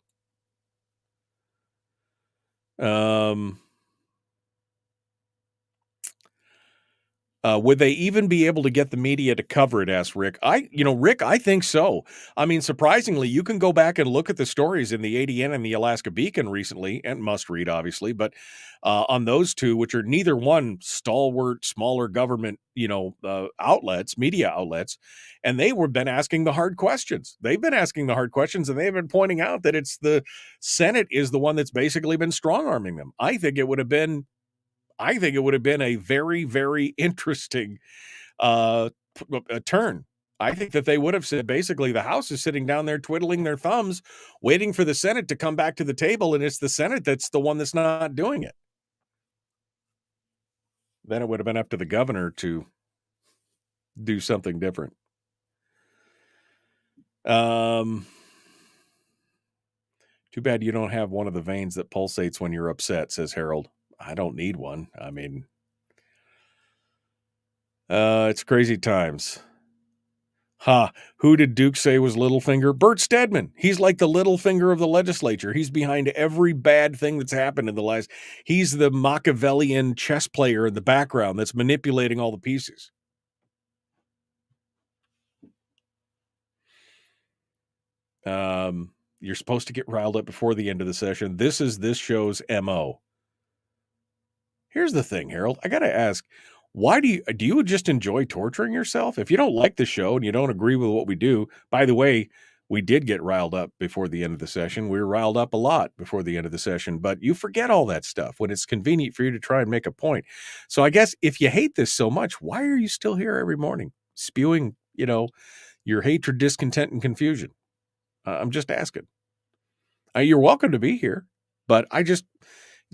Would they even be able to get the media to cover it? Asked Rick. Rick, I think so. I mean, surprisingly, you can go back and look at the stories in the ADN and the Alaska Beacon recently, and Must Read, obviously, but on those two, which are neither one stalwart, smaller government, outlets, media outlets, and they been asking the hard questions. They've been asking the hard questions, and they've been pointing out that it's the Senate is the one that's basically been strong-arming them. I think it would have been a very, very interesting turn. I think that they would have said, basically, the House is sitting down there twiddling their thumbs, waiting for the Senate to come back to the table, and it's the Senate that's the one that's not doing it. Then it would have been up to the governor to do something different. Too bad you don't have one of the veins that pulsates when you're upset, says Harold. I don't need one. I mean, it's crazy times. Who did Duke say was Littlefinger? Bert Stedman. He's like the Littlefinger of the legislature. He's behind every bad thing that's happened in the last. He's the Machiavellian chess player in the background that's manipulating all the pieces. You're supposed to get riled up before the end of the session. This is this show's MO. Here's the thing, Harold. I got to ask, why do you just enjoy torturing yourself? If you don't like the show and you don't agree with what we do, by the way, we did get riled up before the end of the session. We were riled up a lot before the end of the session, but you forget all that stuff when it's convenient for you to try and make a point. So I guess if you hate this so much, why are you still here every morning spewing, your hatred, discontent, and confusion? I'm just asking. You're welcome to be here, but it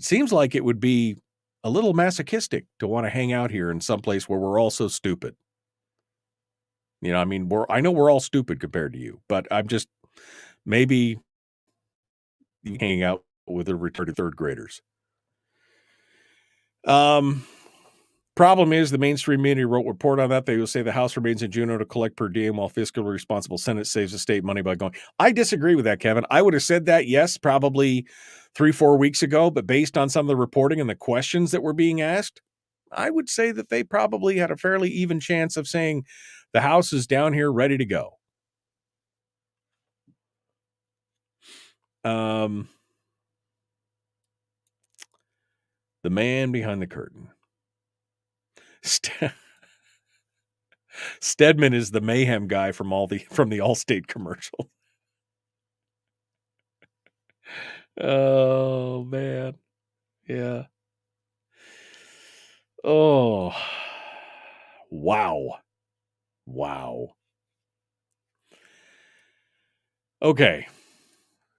seems like it would be a little masochistic to want to hang out here in some place where we're all so stupid. I mean, I know we're all stupid compared to you, but I'm just maybe hanging out with the retarded third graders. Problem is, the mainstream media wrote a report on that. They will say the House remains in Juneau to collect per diem while fiscally responsible Senate saves the state money by going. I disagree with that, Kevin. I would have said that, yes, probably 3-4 weeks ago, but based on some of the reporting and the questions that were being asked, I would say that they probably had a fairly even chance of saying the House is down here ready to go. The man behind the curtain. Stedman is the mayhem guy from the Allstate commercial. Oh man. Yeah. Oh. Wow. Okay.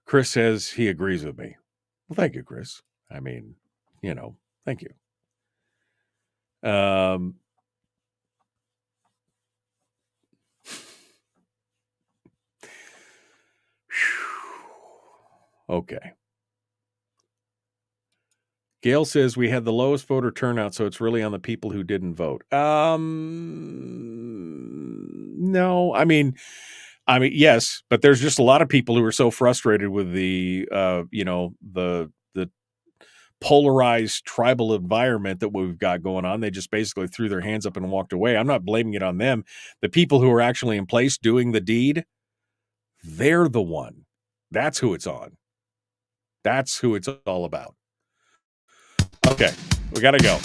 Chris says he agrees with me. Well, thank you, Chris. I mean, thank you. Okay. Gail says we had the lowest voter turnout, so it's really on the people who didn't vote. No, I mean, yes, but there's just a lot of people who are so frustrated with the polarized tribal environment that we've got going on. They just basically threw their hands up and walked away. I'm not blaming it on them. The people who are actually in place doing the deed, they're the one. That's who it's on. That's who it's all about. Okay, we got to go.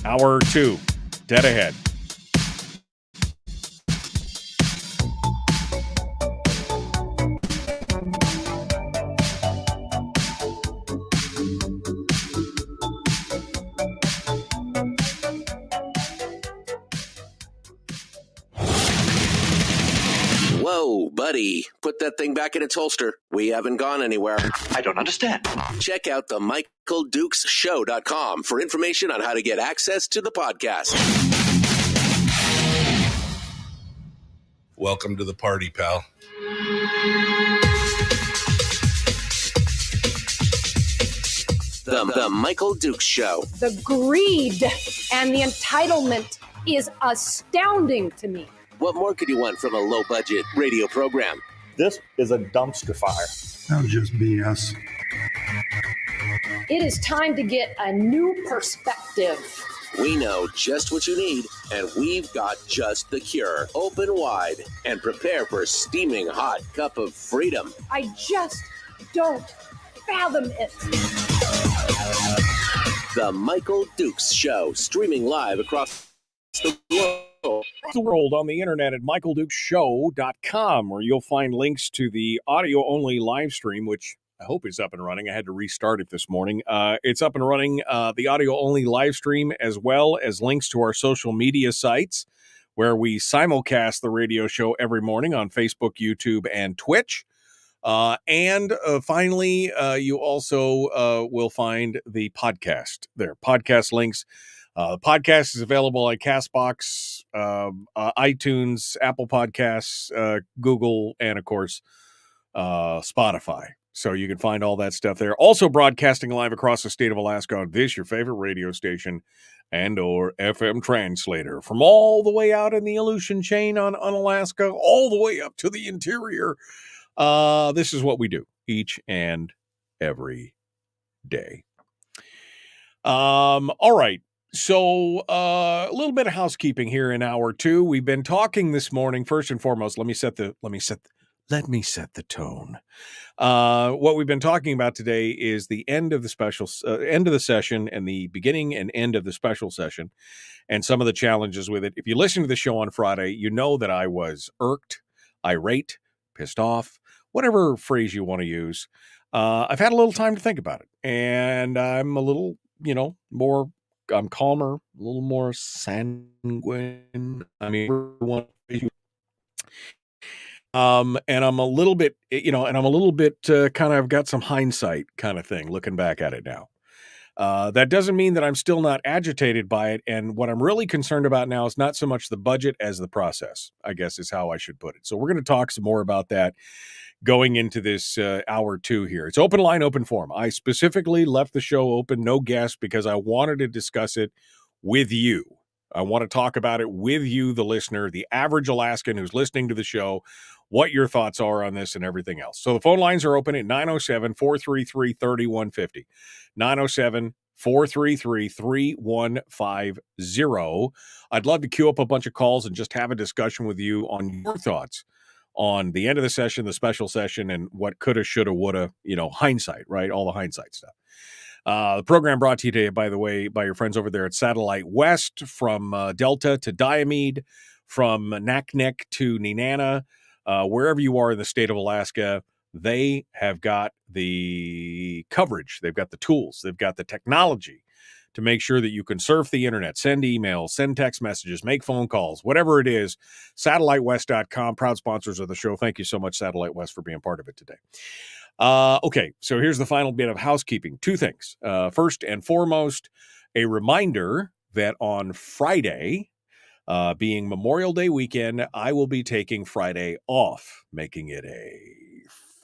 Hour 2, dead ahead. Whoa, buddy. Put that thing back in its holster. We haven't gone anywhere. I don't understand. Check out the MichaelDukesShow.com for information on how to get access to the podcast. Welcome to the party, pal. The Michael Dukes Show. The greed and the entitlement is astounding to me. What more could you want from a low-budget radio program? This is a dumpster fire. That was just BS. It is time to get a new perspective. We know just what you need, and we've got just the cure. Open wide and prepare for a steaming hot cup of freedom. I just don't fathom it. The Michael Dukes Show, streaming live across the world. The world on the internet at michaeldukeshow.com, where you'll find links to the audio-only live stream, which I hope is up and running. I had to restart it this morning. It's up and running, the audio-only live stream, as well as links to our social media sites, where we simulcast the radio show every morning on Facebook, YouTube, and Twitch. And finally, you also will find the podcast there. Podcast links. The podcast is available at CastBox, iTunes, Apple Podcasts, Google, and, of course, Spotify. So you can find all that stuff there. Also broadcasting live across the state of Alaska on this, your favorite radio station, and or FM translator. From all the way out in the Aleutian chain on Alaska, all the way up to the interior. This is what we do each and every day. All right. So a little bit of housekeeping here in hour 2. We've been talking this morning. First and foremost, let me set the tone. What we've been talking about today is the end of the special end of the session and the beginning and end of the special session, and some of the challenges with it. If you listen to the show on Friday, you know that I was irked, irate, pissed off, whatever phrase you want to use. I've had a little time to think about it, and I'm a little, I'm calmer, a little more sanguine. I mean, and I'm a little bit, kind of got some hindsight kind of thing looking back at it now. That doesn't mean that I'm still not agitated by it. And what I'm really concerned about now is not so much the budget as the process, I guess is how I should put it. So we're going to talk some more about that going into this hour 2 here. It's open line, open forum. I specifically left the show open, no guests, because I wanted to discuss it with you. I want to talk about it with you, the listener, the average Alaskan who's listening to the show, what your thoughts are on this and everything else. So the phone lines are open at 907-433-3150. 907-433-3150. I'd love to queue up a bunch of calls and just have a discussion with you on your thoughts on the end of the session, the special session, and what coulda, shoulda, woulda, hindsight, right? All the hindsight stuff. The program brought to you today, by the way, by your friends over there at Satellite West, from Delta to Diomede, from Naknek to Nenana, wherever you are in the state of Alaska, they have got the coverage. They've got the tools. They've got the technology to make sure that you can surf the internet, send emails, send text messages, make phone calls, whatever it is. SatelliteWest.com, proud sponsors of the show. Thank you so much, Satellite West, for being part of it today. Okay, so here's the final bit of housekeeping. 2 things. First and foremost, a reminder that on Friday, being Memorial Day weekend, I will be taking Friday off, making it a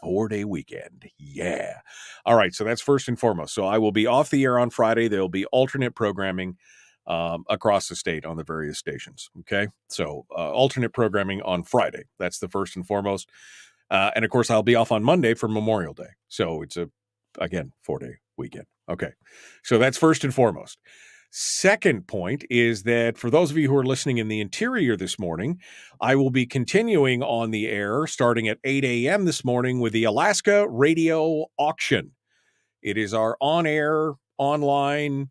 4-day weekend. Yeah. All right. So that's first and foremost. So I will be off the air on Friday. There'll be alternate programming across the state on the various stations. Okay. So alternate programming on Friday. That's the first and foremost. And of course, I'll be off on Monday for Memorial Day. So it's again, 4-day weekend. Okay. So that's first and foremost. Second point is that for those of you who are listening in the interior this morning, I will be continuing on the air starting at 8 a.m. this morning with the Alaska Radio Auction. It is our on-air, online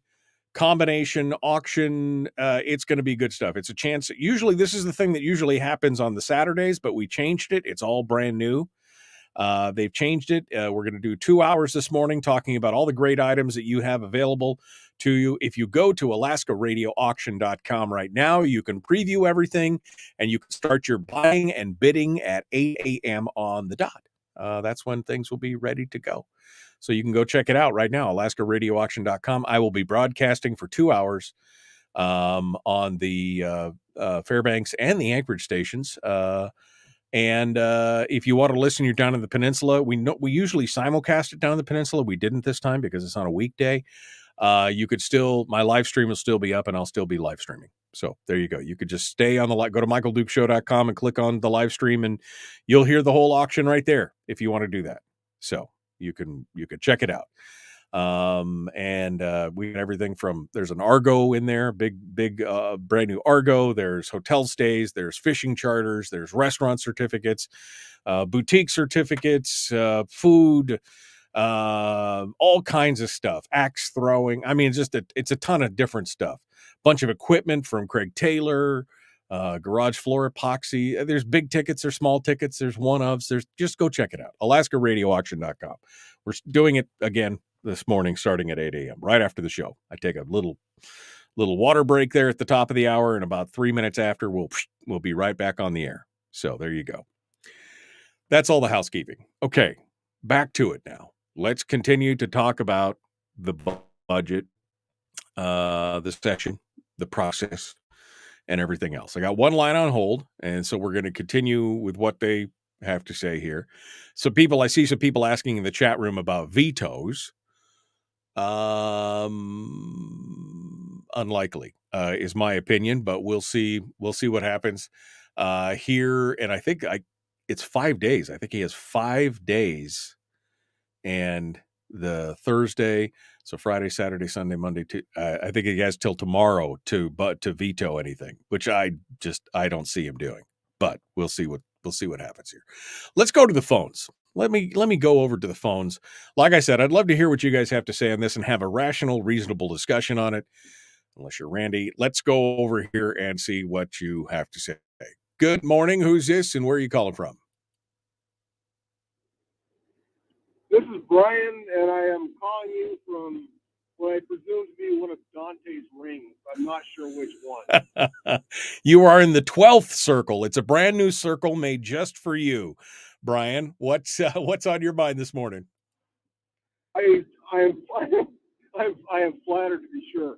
combination auction. It's going to be good stuff. It's a chance. Usually this is the thing that usually happens on the Saturdays, but we changed it. It's all brand new. They've changed it. We're going to do 2 hours this morning talking about all the great items that you have available to you. If you go to alaskaradioauction.com right now, you can preview everything and you can start your buying and bidding at 8 a.m. on the dot. That's when things will be ready to go. So you can go check it out right now, alaskaradioauction.com. I will be broadcasting for 2 hours on the Fairbanks and the Anchorage stations. And if you want to listen, you're down in the peninsula. We usually simulcast it down in the peninsula. We didn't this time because it's on a weekday. You could still, my live stream will still be up and I'll still be live streaming. So there you go. You could just stay on go to michaeldukeshow.com and click on the live stream and you'll hear the whole auction right there if you want to do that. So you can check it out. We got everything from, there's an Argo in there, big brand new Argo. There's hotel stays, there's fishing charters, there's restaurant certificates, boutique certificates, food, all kinds of stuff, axe throwing. I mean, it's a ton of different stuff. Bunch of equipment from Craig Taylor, garage floor epoxy. There's big tickets, there's small tickets, there's one-ofs. Just go check it out. alaskaradioauction.com. We're doing it again this morning, starting at 8 a.m. right after the show. I take a little water break there at the top of the hour, and about 3 minutes after, we'll be right back on the air. So there you go. That's all the housekeeping. Okay, back to it now. Let's continue to talk about the budget, the session, the process, and everything else. I got one line on hold, and so we're going to continue with what they have to say here. I see some people asking in the chat room about vetoes. Unlikely is my opinion, but we'll see what happens here. And I think it's 5 days. I think he has 5 days, and the Thursday, so Friday, Saturday, Sunday, Monday. I think he has till tomorrow to veto anything, which I don't see him doing. But we'll see what happens here. Let's go to the phones. Let me go over to the phones. Like I said, I'd love to hear what you guys have to say on this and have a rational, reasonable discussion on it. Unless you're Randy, let's go over here and see what you have to say. Good morning. Who's this and where are you calling from? This is Brian, and I am calling you from what I presume to be one of Dante's rings. I'm not sure which one. You are in the 12th circle. It's a brand new circle made just for you. Brian, what's on your mind this morning? I am flattered to be sure.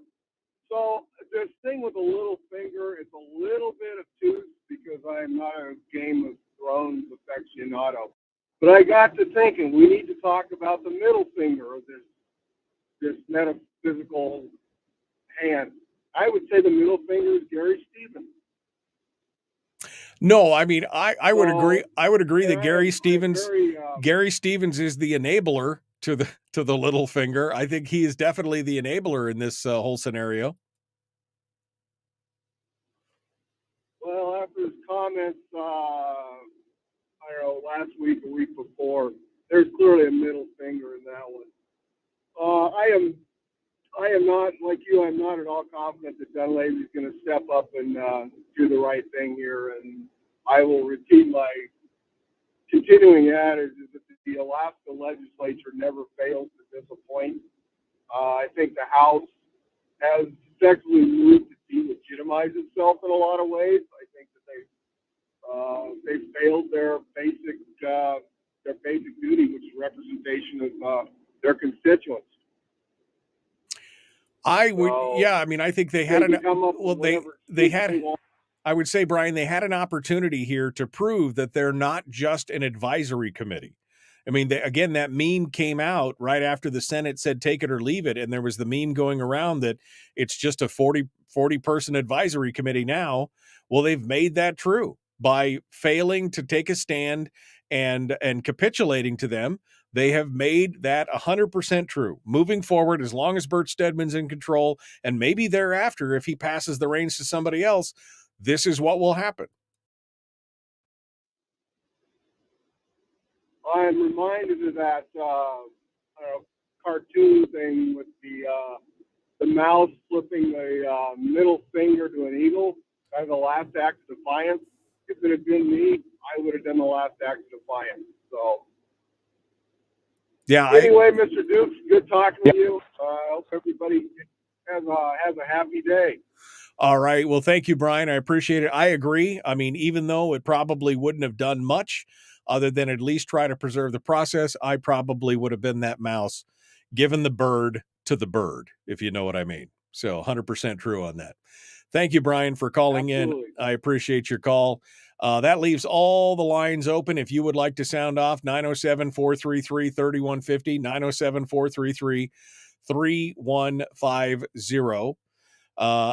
So this thing with a little finger, it's a little bit obtuse because I am not a Game of Thrones aficionado. But I got to thinking we need to talk about the middle finger of this metaphysical hand. I would say the middle finger is Gary Stevens. No, I mean I would agree. I would agree that Gary Stevens is the enabler to the little finger. I think he is definitely the enabler in this whole scenario. Well, after his comments, I don't know, last week, the week before, there's clearly a middle finger in that one. I am not, like you, I'm not at all confident that Dunleavy is going to step up and do the right thing here. And I will repeat my continuing adage is that the Alaska legislature never fails to disappoint. I think the House has effectively moved to delegitimize itself in a lot of ways. I think that they've failed their basic duty, which is representation of their constituents. I think they had I would say, Brian, they had an opportunity here to prove that they're not just an advisory committee. I mean, that meme came out right after the Senate said take it or leave it. And there was the meme going around that it's just a 40 person advisory committee now. Well, they've made that true by failing to take a stand and capitulating to them. They have made that 100% true. Moving forward, as long as Bert Stedman's in control, and maybe thereafter, if he passes the reins to somebody else, this is what will happen. I'm reminded of that cartoon thing with the mouse flipping the middle finger to an eagle as the last act of defiance. If it had been me, I would have done the last act of defiance. So, yeah. Anyway, Mr. Dukes, good talking to you. I hope everybody has a happy day. All right. Well, thank you, Brian. I appreciate it. I agree. I mean, even though it probably wouldn't have done much other than at least try to preserve the process, I probably would have been that mouse, given the bird to the bird, if you know what I mean. So 100% true on that. Thank you, Brian, for calling in. I appreciate your call. That leaves all the lines open. If you would like to sound off, 907-433-3150, 907-433-3150.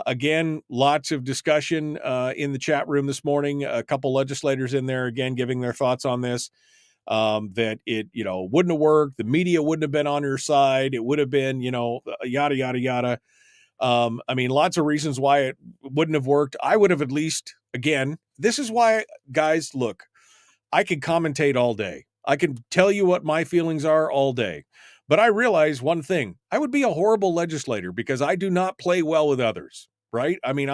Again, lots of discussion in the chat room this morning. A couple legislators in there, again, giving their thoughts on this, that it, wouldn't have worked. The media wouldn't have been on your side. It would have been, yada, yada, yada. I mean, lots of reasons why it wouldn't have worked. I would have at least, again, this is why, guys, look, I could commentate all day. I can tell you what my feelings are all day. But I realize one thing, I would be a horrible legislator because I do not play well with others, right? I mean,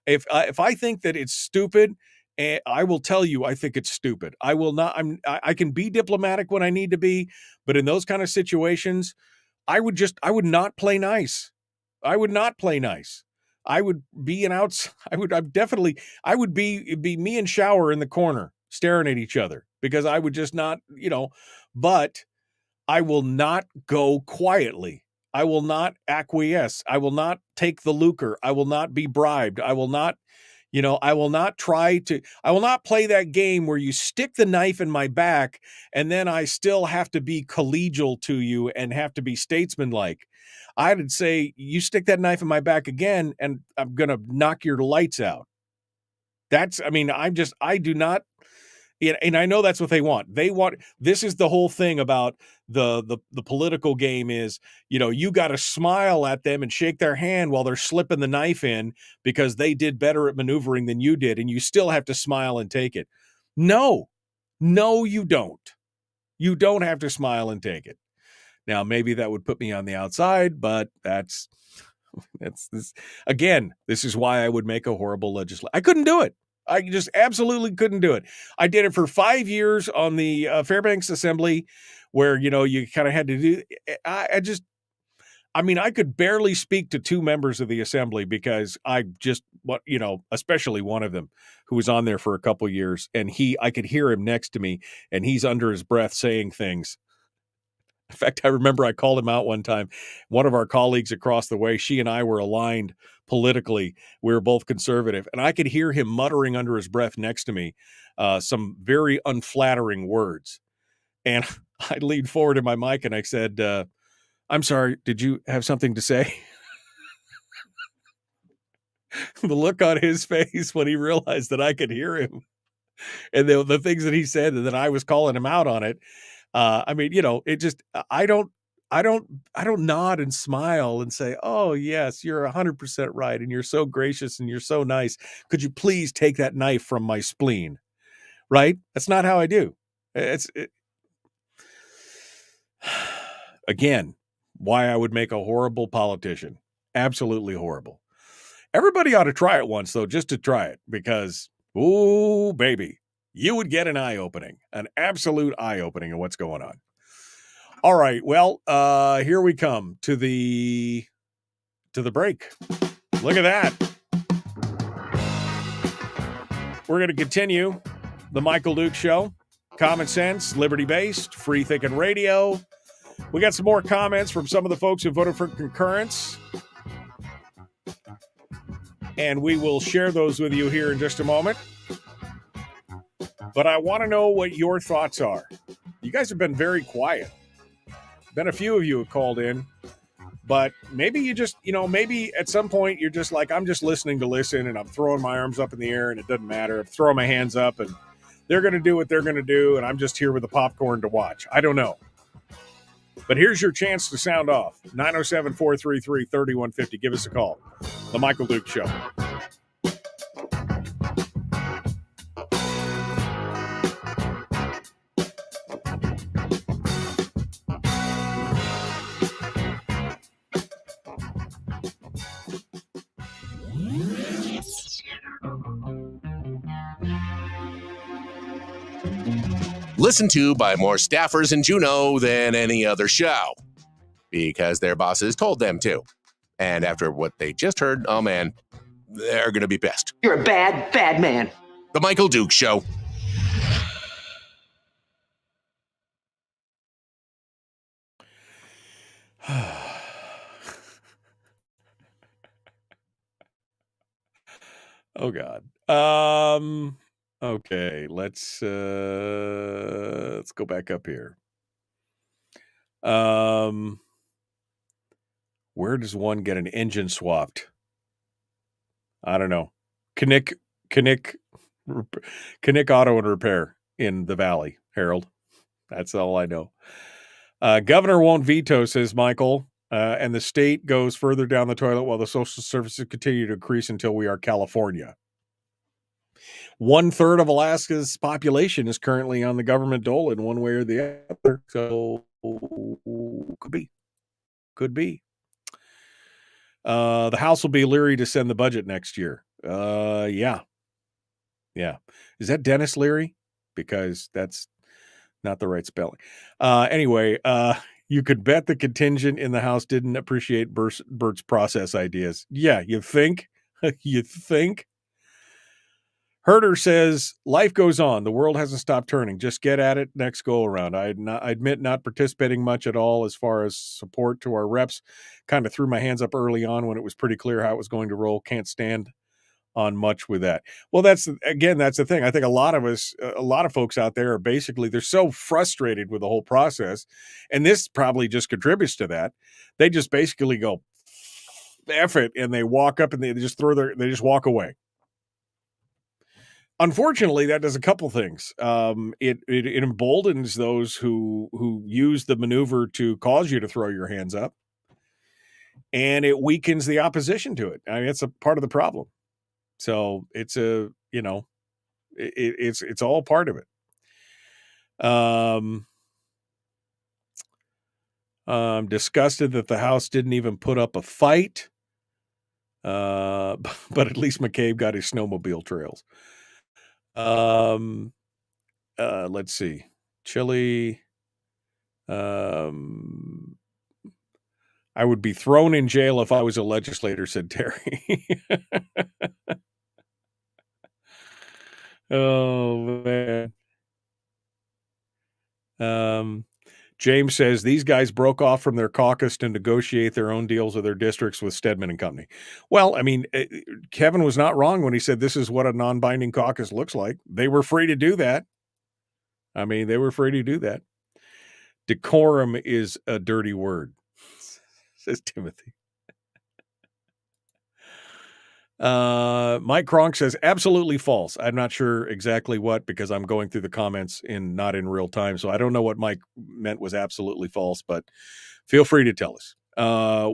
if I think that it's stupid, I will tell you I think it's stupid. I will not, I can be diplomatic when I need to be, but in those kind of situations, I would not play nice. I would not play nice. I would be I would be me and Shower in the corner staring at each other because I would just not, but I will not go quietly. I will not acquiesce. I will not take the lucre. I will not be bribed. I will not play that game where you stick the knife in my back and then I still have to be collegial to you and have to be statesmanlike. I would say, you stick that knife in my back again and I'm going to knock your lights out. I do not. And I know that's what they want. This is the whole thing about the political game is, you got to smile at them and shake their hand while they're slipping the knife in because they did better at maneuvering than you did. And you still have to smile and take it. No, you don't. You don't have to smile and take it. Now, maybe that would put me on the outside, but that's this. Again, this is why I would make a horrible legislator. I couldn't do it. I just absolutely couldn't do it. I did it for 5 years on the Fairbanks Assembly where, you kind of had to do, I could barely speak to two members of the assembly because especially one of them who was on there for a couple years and I could hear him next to me and he's under his breath saying things. In fact, I remember I called him out one time. One of our colleagues across the way, she and I were aligned politically. We were both conservative. And I could hear him muttering under his breath next to me some very unflattering words. And I leaned forward to my mic and I said, I'm sorry, did you have something to say? The look on his face when he realized that I could hear him and the things that he said and that I was calling him out on it. It just, I don't nod and smile and say, oh yes, you're 100% right. And you're so gracious and you're so nice. Could you please take that knife from my spleen? Right? That's not how I do. Again, why I would make a horrible politician. Absolutely horrible. Everybody ought to try it once though, just to try it because, ooh, baby. You would get an eye-opening, an absolute eye-opening of what's going on. All right, well, here we come to the break. Look at that. We're going to continue the Michael Duke Show. Common sense, liberty-based, free-thinking radio. We got some more comments from some of the folks who voted for concurrence. And we will share those with you here in just a moment. But I want to know what your thoughts are. You guys have been very quiet. Been a few of you have called in. But maybe you just, maybe at some point you're just like, I'm just listening to listen and I'm throwing my arms up in the air and it doesn't matter. I'm throwing my hands up and They're going to do what they're going to do, and I'm just here with the popcorn to watch. I don't know. But here's your chance to sound off. 907-433-3150. Give us a call. The Michael Duke Show. Listened to by more staffers in Juneau than any other show because their bosses told them to. And after what they just heard, oh man, they're going to be pissed. You're a bad, bad man. The Michael Duke Show. Oh God. Okay, let's go back up here. Where does one get an engine swapped? I don't know. Kinnick Auto and Repair in the Valley, Harold. That's all I know. Governor won't veto, says Michael, and the state goes further down the toilet while the social services continue to increase until we are California. 1/3 of Alaska's population is currently on the government dole in one way or the other. So could be. The House will be leery to send the budget next year. Yeah. Is that Dennis Leary? Because that's not the right spelling. Anyway, you could bet the contingent in the House didn't appreciate Bert's process ideas. Yeah, you think? You think? Herder says, life goes on. The world hasn't stopped turning. Just get at it next go around. I admit not participating much at all as far as support to our reps. Kind of threw my hands up early on when it was pretty clear how it was going to roll. Can't stand on much with that. Well, that's the thing. I think a lot of folks out there are basically, they're so frustrated with the whole process. And this probably just contributes to that. They just basically go, F it. And they walk up and they just walk away. Unfortunately, that does a couple things. It emboldens those who use the maneuver to cause you to throw your hands up, and it weakens the opposition to it. I mean, it's a part of the problem. So it's it's all part of it. I'm disgusted that the House didn't even put up a fight. But at least McCabe got his snowmobile trails. Let's see. Chile. I would be thrown in jail if I was a legislator, said Terry. Oh, man. James says these guys broke off from their caucus to negotiate their own deals with their districts with Stedman and company. Well, I mean, Kevin was not wrong when he said this is what a non-binding caucus looks like. They were free to do that. Decorum is a dirty word, says Timothy. Mike Kronk says absolutely false. I'm not sure exactly what, because I'm going through the comments not in real time. So I don't know what Mike meant was absolutely false, but feel free to tell us,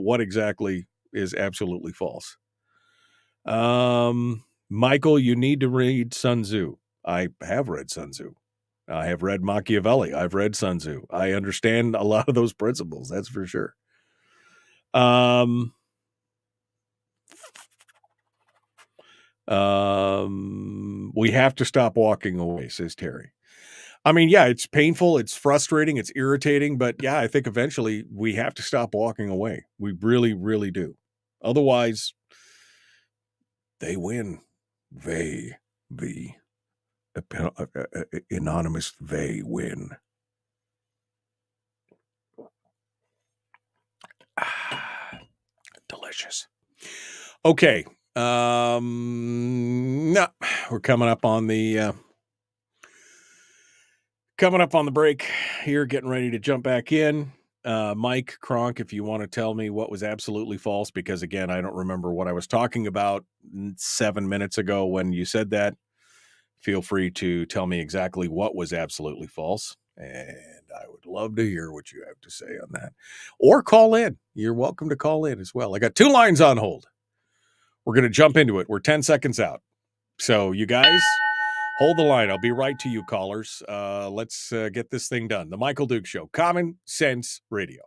what exactly is absolutely false. Michael, you need to read Sun Tzu. I have read Sun Tzu. I have read Machiavelli. I've read Sun Tzu. I understand a lot of those principles. That's for sure. We have to stop walking away, says Terry. I mean, yeah, it's painful, it's frustrating, it's irritating, but yeah, I think eventually we have to stop walking away. We really, really do. Otherwise, they win. The anonymous, they win. Delicious. Okay. No, we're coming up on the break here, getting ready to jump back in. Mike Kronk, if you want to tell me what was absolutely false, because again, I don't remember what I was talking about 7 minutes ago when you said that. feel free to tell me exactly what was absolutely false. And I would love to hear what you have to say on that. Or call in. You're welcome to call in as well. I got 2 lines on hold. We're going to jump into it. We're 10 seconds out. So you guys, hold the line. I'll be right to you, callers. Let's get this thing done. The Michael Duke Show. Common Sense Radio.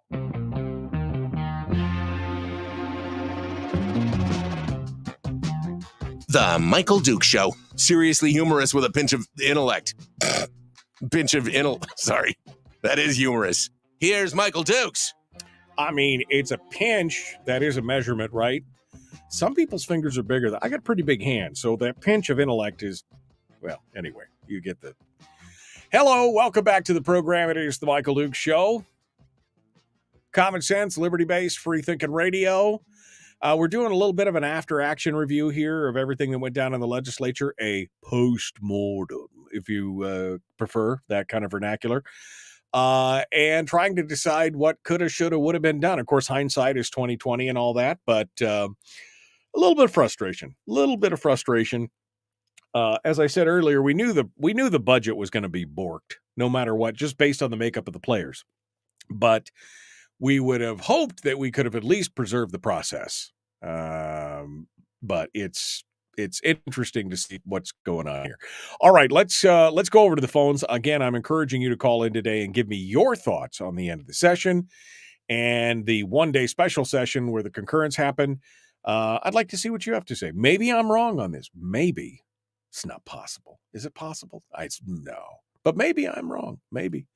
The Michael Duke Show. Seriously humorous with a pinch of intellect. Sorry. That is humorous. Here's Michael Dukes. I mean, it's a pinch. That is a measurement, right? Some people's fingers are bigger. I got pretty big hands, so that pinch of intellect is, well, anyway, you get the... Hello, welcome back to the program. It is the Michael Duke Show. Common sense, liberty-based, free-thinking radio. We're doing a little bit of an after-action review here of everything that went down in the legislature, a post-mortem, if you prefer that kind of vernacular, and trying to decide what coulda, shoulda, woulda been done. Of course, hindsight is 20/20 and all that, but a little bit of frustration. As I said earlier, we knew the budget was going to be borked, no matter what, just based on the makeup of the players. But we would have hoped that we could have at least preserved the process. But it's interesting to see what's going on here. All right, let's go over to the phones. Again, I'm encouraging you to call in today and give me your thoughts on the end of the session and the one-day special session where the concurrence happened. I'd like to see what you have to say. Maybe I'm wrong on this. Maybe. It's not possible. Is it possible? No. But maybe I'm wrong. Maybe.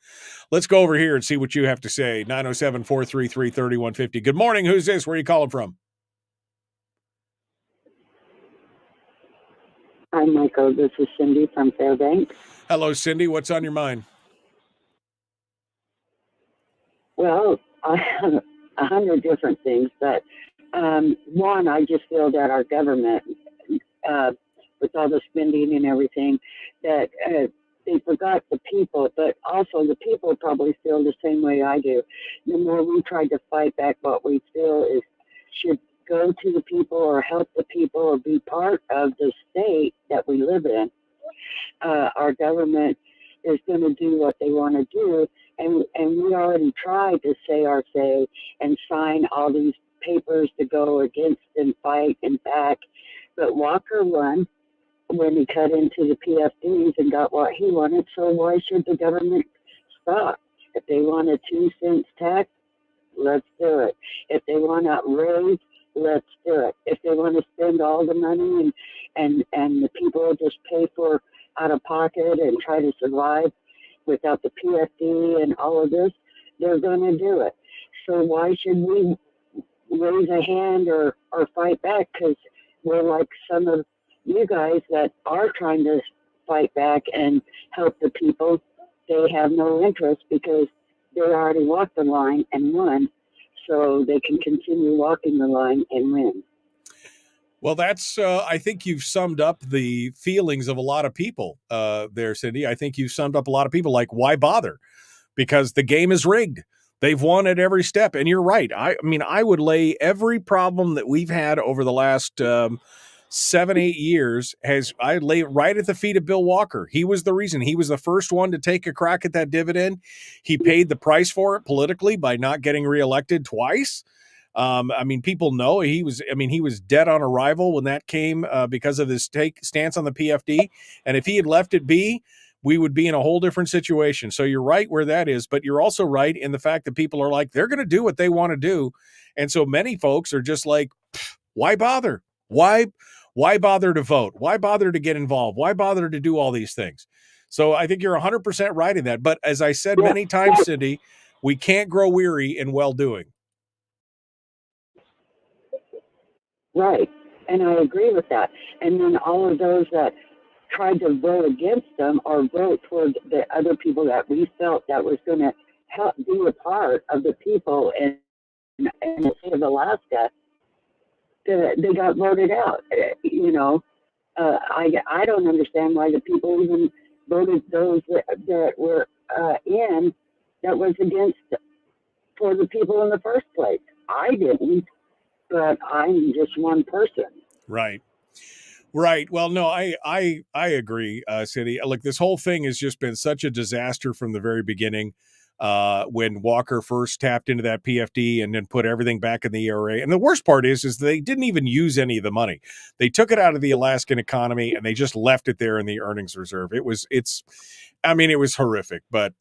Let's go over here and see what you have to say. 907-433-3150. Good morning. Who's this? Where are you calling from? Hi, Michael. This is Cindy from Fairbanks. Hello, Cindy. What's on your mind? Well, I have 100 different things, but one, I just feel that our government, with all the spending and everything, that they forgot the people, but also the people probably feel the same way I do. The more we try to fight back what we feel is should go to the people or help the people or be part of the state that we live in, our government is going to do what they want to do. And we already tried to say our say and sign all these papers to go against and fight and back. But Walker won when he cut into the PFDs and got what he wanted. So why should the government stop? If they want a 2 cents tax, let's do it. If they want to raise, let's do it. If they want to spend all the money and the people just pay for out of pocket and try to survive without the PFD and all of this, they're going to do it. So why should we raise a hand or fight back? Because we're like some of you guys that are trying to fight back and help the people. They have no interest because they already walked the line and won, so they can continue walking the line and win. Well, that's, I think you've summed up the feelings of a lot of people there, Cindy. I think you've summed up a lot of people, like, why bother? Because the game is rigged. They've won at every step. And you're right. I mean, I would lay every problem that we've had over the last 7-8 years, I lay right at the feet of Bill Walker. He was the reason. He was the first one to take a crack at that dividend. He paid the price for it politically by not getting reelected twice. I mean, people know he was dead on arrival when that came because of his stance on the PFD. And if he had left it be, we would be in a whole different situation. So you're right where that is, but you're also right in the fact that people are like, they're going to do what they want to do. And so many folks are just like, why bother? Why bother to vote? Why bother to get involved? Why bother to do all these things? So I think you're 100% right in that. But as I said many times, Cindy, we can't grow weary in well-doing. Right. And I agree with that. And then all of those that tried to vote against them or vote toward the other people that we felt that was going to help be a part of the people in the state of Alaska, they got voted out. I don't understand why the people even voted those that were in that was against for the people in the first place. I didn't, but I'm just one person. Right. Right. Well, no, I agree, Cindy. Look, this whole thing has just been such a disaster from the very beginning. When Walker first tapped into that PFD and then put everything back in the ERA. And the worst part is they didn't even use any of the money. They took it out of the Alaskan economy and they just left it there in the earnings reserve. It was horrific. But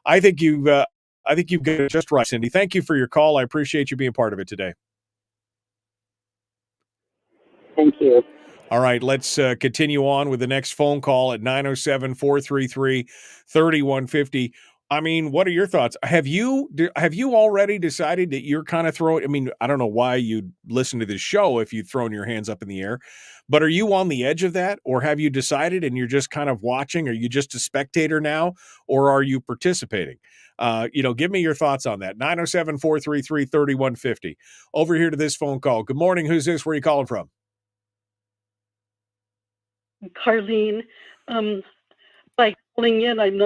I think you've got it just right, Cindy. Thank you for your call. I appreciate you being part of it today. Thank you. All right, let's continue on with the next phone call at 907-433-3150. I mean, what are your thoughts? Have you already decided that you're kind of throwing? I mean, I don't know why you'd listen to this show if you've thrown your hands up in the air, but are you on the edge of that, or have you decided and you're just kind of watching? Are you just a spectator now, or are you participating? Give me your thoughts on that. 907-433-3150. Over here to this phone call. Good morning. Who's this? Where are you calling from? Carlene, by calling in, I'm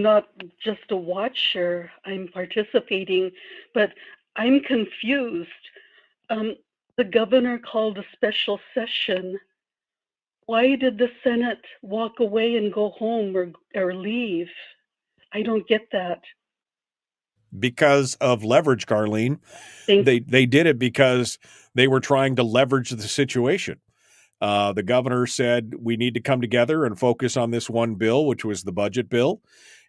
not just a watcher, I'm participating, but I'm confused. The governor called a special session. Why did the Senate walk away and go home or leave? I don't get that. Because of leverage, Carlene. They did it because they were trying to leverage the situation. The governor said we need to come together and focus on this one bill, which was the budget bill.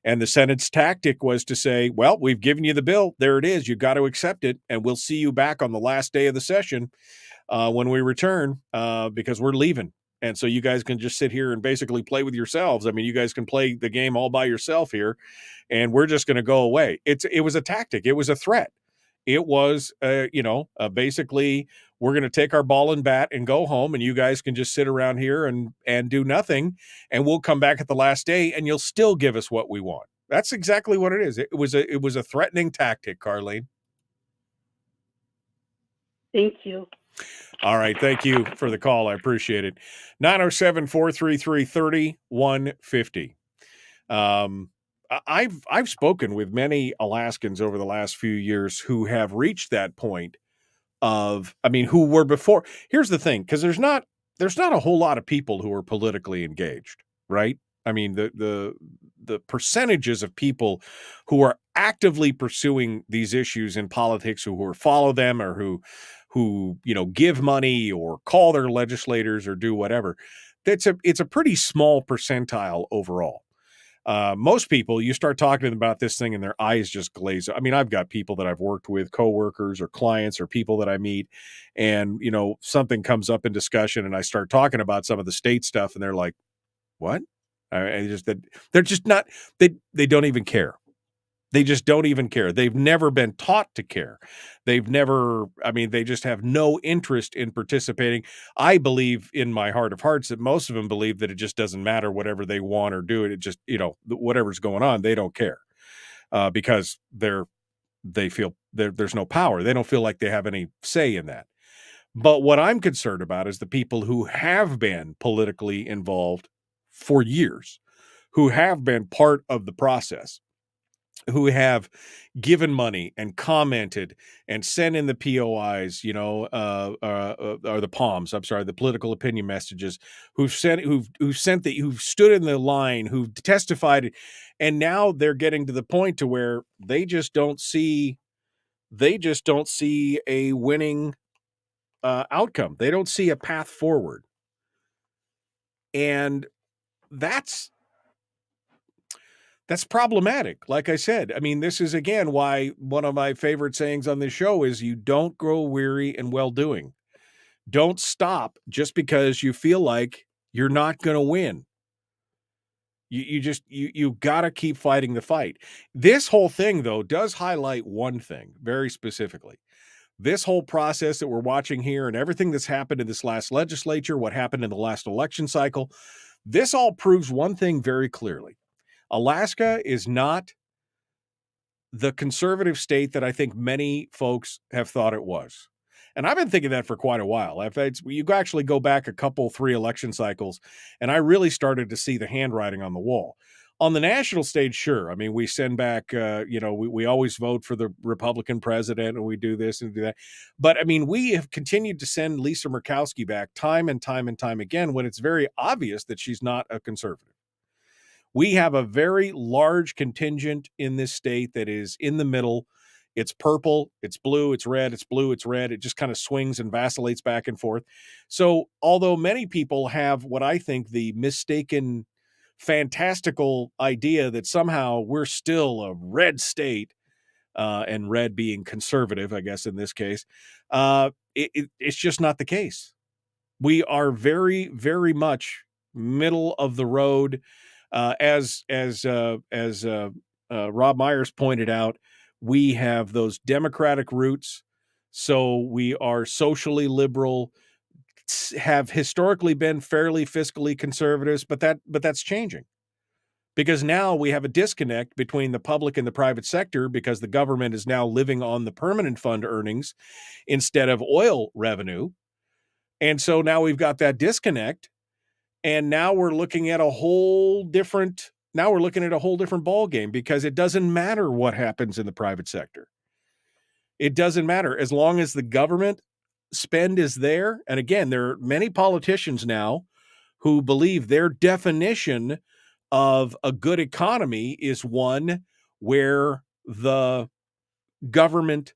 And the Senate's tactic was to say, well, we've given you the bill. There it is. You've got to accept it. And we'll see you back on the last day of the session when we return because we're leaving. And so you guys can just sit here and basically play with yourselves. I mean, you guys can play the game all by yourself here, and we're just going to go away. It was a tactic. It was a threat. It was, basically, we're going to take our ball and bat and go home, and you guys can just sit around here and do nothing, and we'll come back at the last day, and you'll still give us what we want. That's exactly what it is. It was a threatening tactic, Carlene. Thank you. All right. Thank you for the call. I appreciate it. 907-433-3150. I've spoken with many Alaskans over the last few years who have reached that point who were before. Here's the thing, because there's not a whole lot of people who are politically engaged, right? I mean, the percentages of people who are actively pursuing these issues in politics, who follow them or who give money or call their legislators or do whatever, it's a pretty small percentile overall. Most people, you start talking to them about this thing and their eyes just glaze. I mean, I've got people that I've worked with, coworkers or clients or people that I meet, and, something comes up in discussion and I start talking about some of the state stuff and they're like, what? And they're just not, they don't even care. They just don't even care. They've never been taught to care. They just have no interest in participating. I believe in my heart of hearts that most of them believe that it just doesn't matter whatever they want or do. It just, whatever's going on, they don't care because they feel there's no power. They don't feel like they have any say in that. But what I'm concerned about is the people who have been politically involved for years, who have been part of the process, who have given money and commented and sent in the POIs, or the POMs, the political opinion messages, who've stood in the line, who've testified, and now they're getting to the point to where they just don't see a winning outcome. They don't see a path forward. And that's problematic. Like I said, I mean, this is again why one of my favorite sayings on this show is you don't grow weary in well-doing. Don't stop just because you feel like you're not going to win. You got to keep fighting the fight. This whole thing, though, does highlight one thing very specifically. This whole process that we're watching here and everything that's happened in this last legislature, what happened in the last election cycle, this all proves one thing very clearly. Alaska is not the conservative state that I think many folks have thought it was. And I've been thinking that for quite a while. You actually go back 3 election cycles, and I really started to see the handwriting on the wall. On the national stage, sure. I mean, we send back, we always vote for the Republican president, and we do this and do that. But I mean, we have continued to send Lisa Murkowski back time and time and time again when it's very obvious that she's not a conservative. We have a very large contingent in this state that is in the middle. It's purple, it's blue, it's red, it's blue, it's red. It just kind of swings and vacillates back and forth. So although many people have what I think the mistaken fantastical idea that somehow we're still a red state, and red being conservative, I guess in this case, it's just not the case. We are very, very much middle of the road. As Rob Myers pointed out, we have those Democratic roots, so we are socially liberal, have historically been fairly fiscally conservatives, but that's changing because now we have a disconnect between the public and the private sector because the government is now living on the permanent fund earnings instead of oil revenue. And so now we've got that disconnect, and now we're looking at a whole different ball game because it doesn't matter what happens in the private sector. It doesn't matter as long as the government spend is there. And again, there are many politicians now who believe their definition of a good economy is one where the government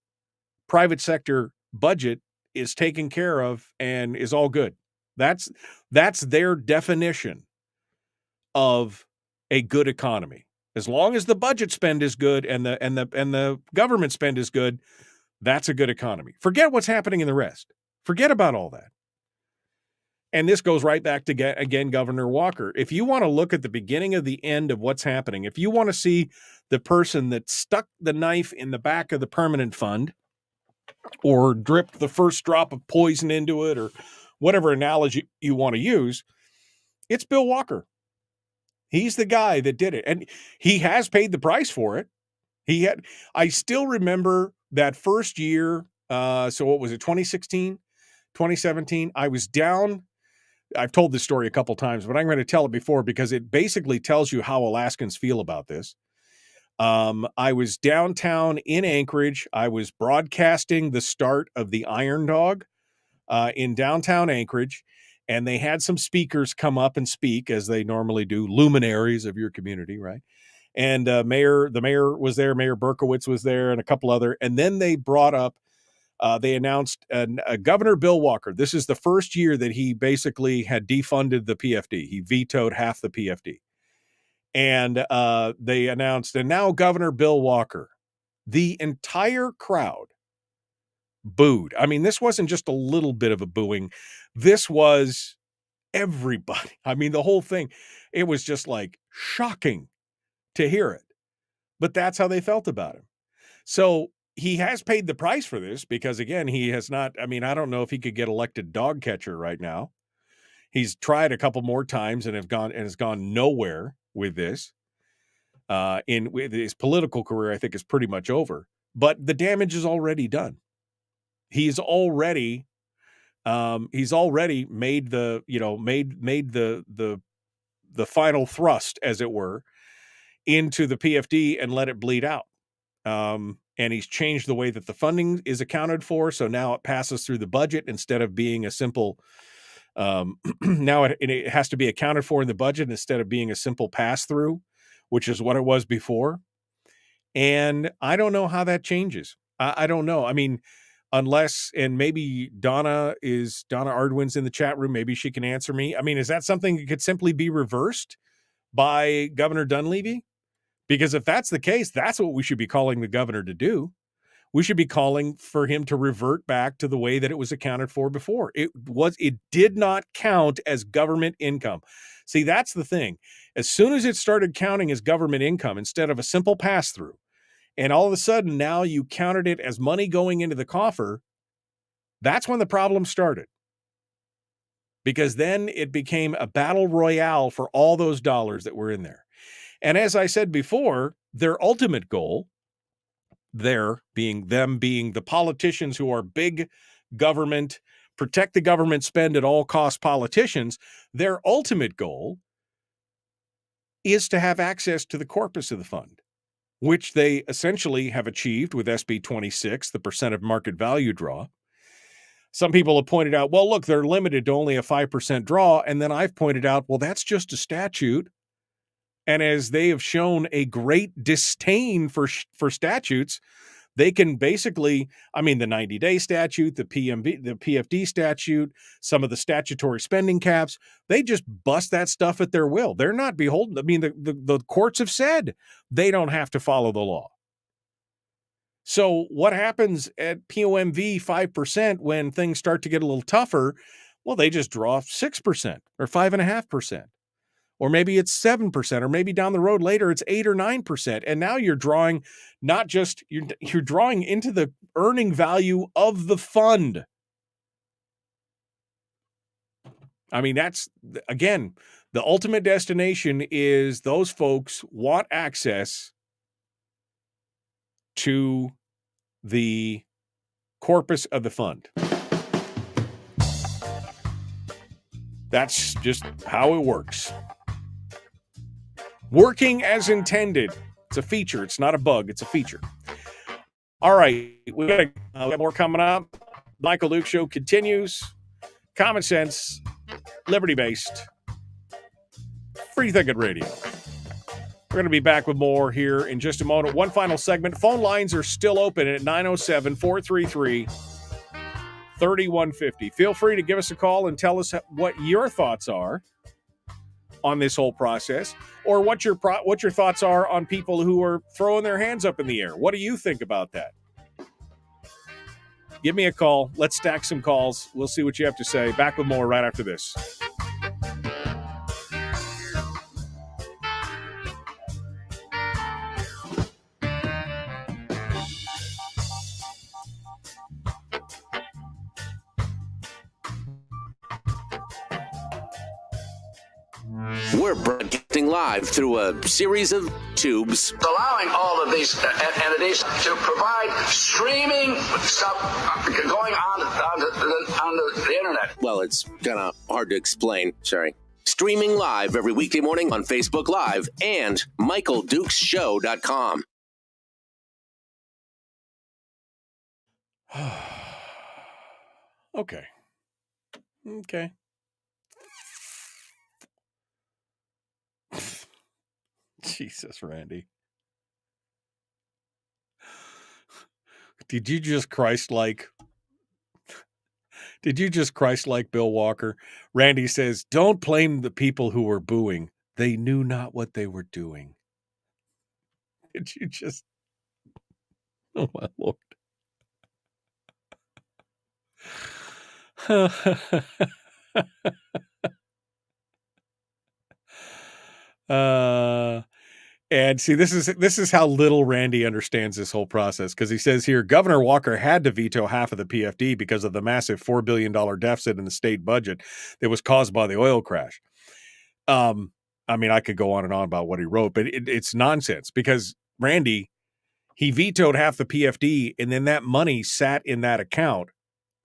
private sector budget is taken care of and is all good. That's their definition of a good economy. As long as the budget spend is good and the government spend is good, that's a good economy. Forget what's happening in the rest. Forget about all that. And this goes right back to, again, Governor Walker. If you want to look at the beginning of the end of what's happening, if you want to see the person that stuck the knife in the back of the permanent fund or dripped the first drop of poison into it or whatever analogy you want to use, it's Bill Walker. He's the guy that did it. And he has paid the price for it. I still remember that first year. So what was it? 2016, 2017. I was down. I've told this story a couple times, but I'm going to tell it before because it basically tells you how Alaskans feel about this. I was downtown in Anchorage. I was broadcasting the start of the Iron Dog in downtown Anchorage. And they had some speakers come up and speak, as they normally do, luminaries of your community, right? And the mayor was there, Mayor Berkowitz was there, and a couple other. And then they brought up, they announced Governor Bill Walker. This is the first year that he basically had defunded the PFD. He vetoed half the PFD. And they announced, and now Governor Bill Walker. The entire crowd booed. I mean, this wasn't just a little bit of a booing. This was everybody. I mean, the whole thing. It was just like shocking to hear it. But that's how they felt about him. So he has paid the price for this because, again, he has not. I mean, I don't know if he could get elected dog catcher right now. He's tried a couple more times and has gone nowhere with this. With his political career, I think, is pretty much over. But the damage is already done. He's already made the final thrust, as it were, into the PFD and let it bleed out. And he's changed the way that the funding is accounted for. So now it passes through the budget instead of being a simple. Now it has to be accounted for in the budget instead of being a simple pass through, which is what it was before. And I don't know how that changes. I don't know. I mean, unless, and maybe Donna Ardwin's in the chat room. Maybe she can answer me. I mean, is that something that could simply be reversed by Governor Dunleavy? Because if that's the case, that's what we should be calling the governor to do. We should be calling for him to revert back to the way that it was accounted for before. It did not count as government income. See, that's the thing. As soon as it started counting as government income instead of a simple pass-through, and all of a sudden now you counted it as money going into the coffer, that's when the problem started. Because then it became a battle royale for all those dollars that were in there. And as I said before, their ultimate goal, them being the politicians who are big government, protect the government spend at all cost politicians, their ultimate goal is to have access to the corpus of the fund, which they essentially have achieved with SB 26, the percent of market value draw. Some people have pointed out, well, look, they're limited to only a 5% draw. And then I've pointed out, well, that's just a statute. And as they have shown a great disdain for statutes, they can basically, I mean, the 90-day statute, the PFD statute, some of the statutory spending caps, they just bust that stuff at their will. They're not beholden. I mean, the courts have said they don't have to follow the law. So what happens at POMV 5% when things start to get a little tougher? Well, they just draw 6% or 5.5%. Or maybe it's 7%, or maybe down the road later it's 8 or 9%. And now you're drawing not just, you're drawing into the earning value of the fund. I mean, that's, again, the ultimate destination is those folks want access to the corpus of the fund. That's just how it works. Working as intended. It's a feature. It's not a bug. It's a feature. All right. We got more coming up. Michael Duke Show continues. Common sense, liberty-based, free-thinking radio. We're going to be back with more here in just a moment. One final segment. Phone lines are still open at 907-433-3150. Feel free to give us a call and tell us what your thoughts are on this whole process, or what your thoughts are on people who are throwing their hands up in the air. What do you think about that? Give me a call. Let's stack some calls. We'll see what you have to say. Back with more right after this. We're broadcasting live through a series of tubes, allowing all of these entities to provide streaming stuff going on the internet. Well, it's kind of hard to explain. Sorry. Streaming live every weekday morning on Facebook Live and MichaelDukesShow.com. Okay. Jesus, Randy. Did you just Christ-like Bill Walker? Randy says, don't blame the people who were booing. They knew not what they were doing. Did you just... Oh, my Lord. And see, this is how little Randy understands this whole process, because he says here, Governor Walker had to veto half of the PFD because of the massive $4 billion deficit in the state budget that was caused by the oil crash. I mean, I could go on and on about what he wrote, but it's nonsense, because Randy, he vetoed half the PFD, and then that money sat in that account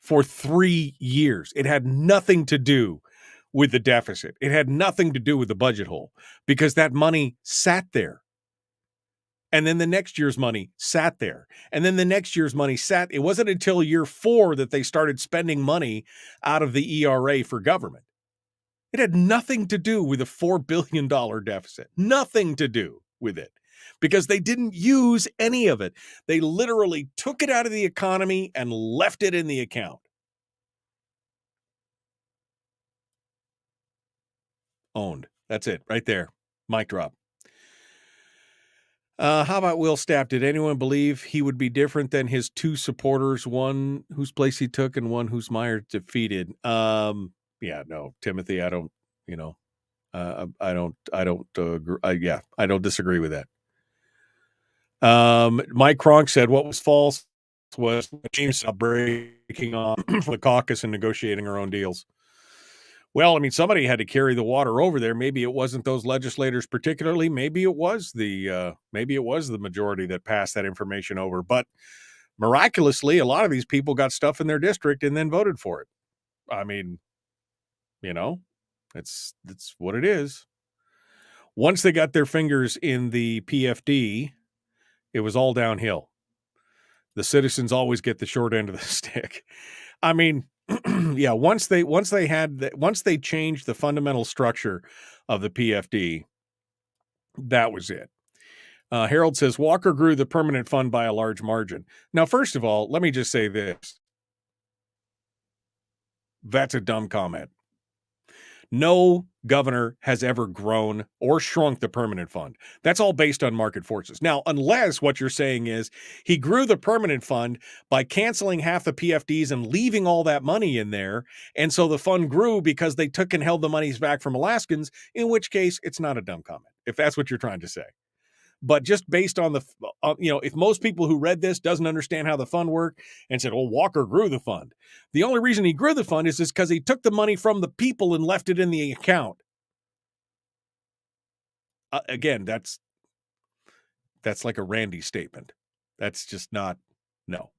for 3 years. It had nothing to do with the deficit. It had nothing to do with the budget hole, because that money sat there. And then the next year's money sat there. And then the next year's money sat. It wasn't until year 4 that they started spending money out of the ERA for government. It had nothing to do with a $4 billion deficit. Nothing to do with it, because they didn't use any of it. They literally took it out of the economy and left it in the account. Owned. That's it right there. Mic drop. How about Will Stapp? Did anyone believe he would be different than his 2 supporters, one whose place he took and one whose Meyer defeated? Yeah, no, Timothy, I don't, I don't agree. I don't disagree with that. Mike Kronk said what was false was James breaking on for the caucus and negotiating her own deals. Well, I mean, somebody had to carry the water over there. Maybe it wasn't those legislators particularly. Maybe it was the majority that passed that information over. But miraculously, a lot of these people got stuff in their district and then voted for it. I mean, it's what it is. Once they got their fingers in the PFD, it was all downhill. The citizens always get the short end of the stick. I mean, yeah, once they changed the fundamental structure of the PFD, that was it. Harold says Walker grew the permanent fund by a large margin. Now, first of all, let me just say this. That's a dumb comment. No governor has ever grown or shrunk the permanent fund. That's all based on market forces. Now, unless what you're saying is he grew the permanent fund by canceling half the PFDs and leaving all that money in there, and so the fund grew because they took and held the monies back from Alaskans, in which case it's not a dumb comment, if that's what you're trying to say. But just based on the, if most people who read this doesn't understand how the fund worked and said, well, Walker grew the fund. The only reason he grew the fund is because he took the money from the people and left it in the account. Again, that's like a Randy statement. That's just not, no.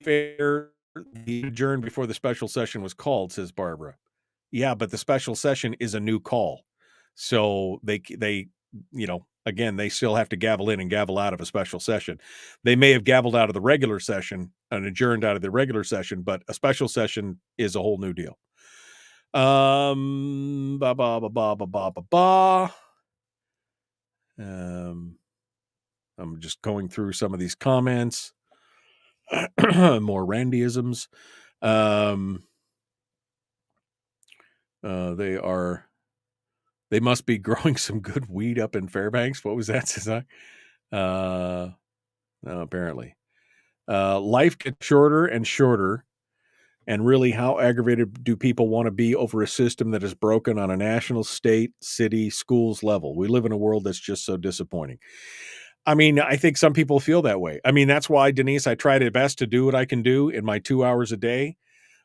Fair, he adjourned before the special session was called, says Barbara. Yeah, but the special session is a new call. So they again, they still have to gavel in and gavel out of a special session. They may have gavelled out of the regular session and adjourned out of the regular session, but a special session is a whole new deal. I'm just going through some of these comments. More Randyisms. They must be growing some good weed up in Fairbanks. What was that, Cesar? No, apparently. Life gets shorter and shorter. And really, how aggravated do people want to be over a system that is broken on a national, state, city, schools level? We live in a world that's just so disappointing. I mean, I think some people feel that way. I mean, that's why, Denise, I try my best to do what I can do in my 2 hours a day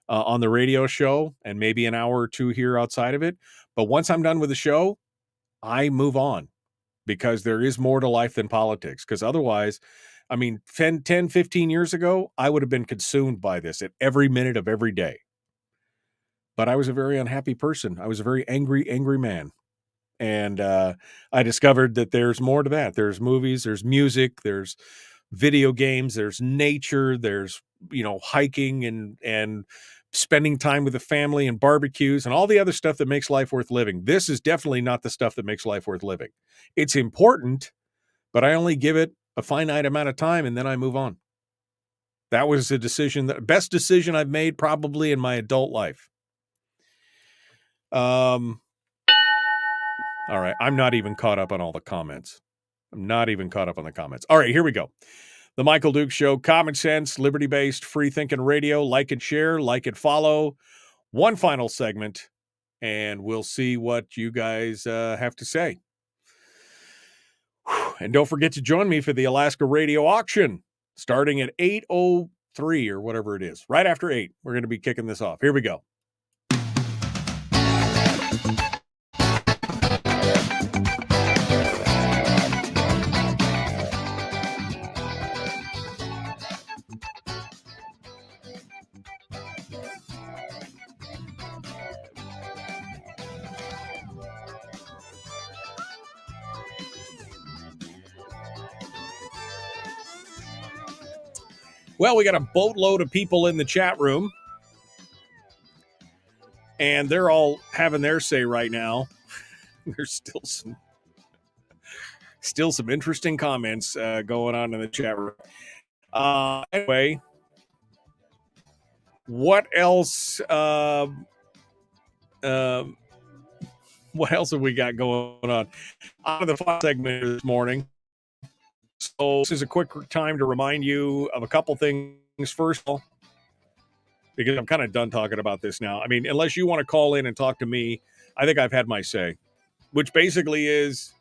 on the radio show and maybe an hour or two here outside of it. But once I'm done with the show, I move on because there is more to life than politics. Because otherwise, I mean, 10, 15 years ago, I would have been consumed by this at every minute of every day. But I was a very unhappy person. I was a very angry man. And I discovered that there's more to that. There's movies, there's music, there's video games, there's nature, there's, hiking and spending time with the family and barbecues and all the other stuff that makes life worth living. This is definitely not the stuff that makes life worth living. It's important, but I only give it a finite amount of time and then I move on. That was a decision, the best decision I've made probably in my adult life. All right. I'm not even caught up on all the comments. All right, here we go. The Michael Dukes Show, common sense, liberty-based, free-thinking radio. Like and share, like and follow. One final segment, and we'll see what you guys have to say. And don't forget to join me for the Alaska Radio Auction, starting at 8:03 or whatever it is. Right after 8, we're going to be kicking this off. Here we go. Well, we got a boatload of people in the chat room, and they're all having their say right now. There's still some interesting comments going on in the chat room. Anyway, what else? What else have we got going on? On the fun segment this morning. So this is a quick time to remind you of a couple things. First of all, because I'm kind of done talking about this now. I mean, unless you want to call in and talk to me, I think I've had my say, which basically is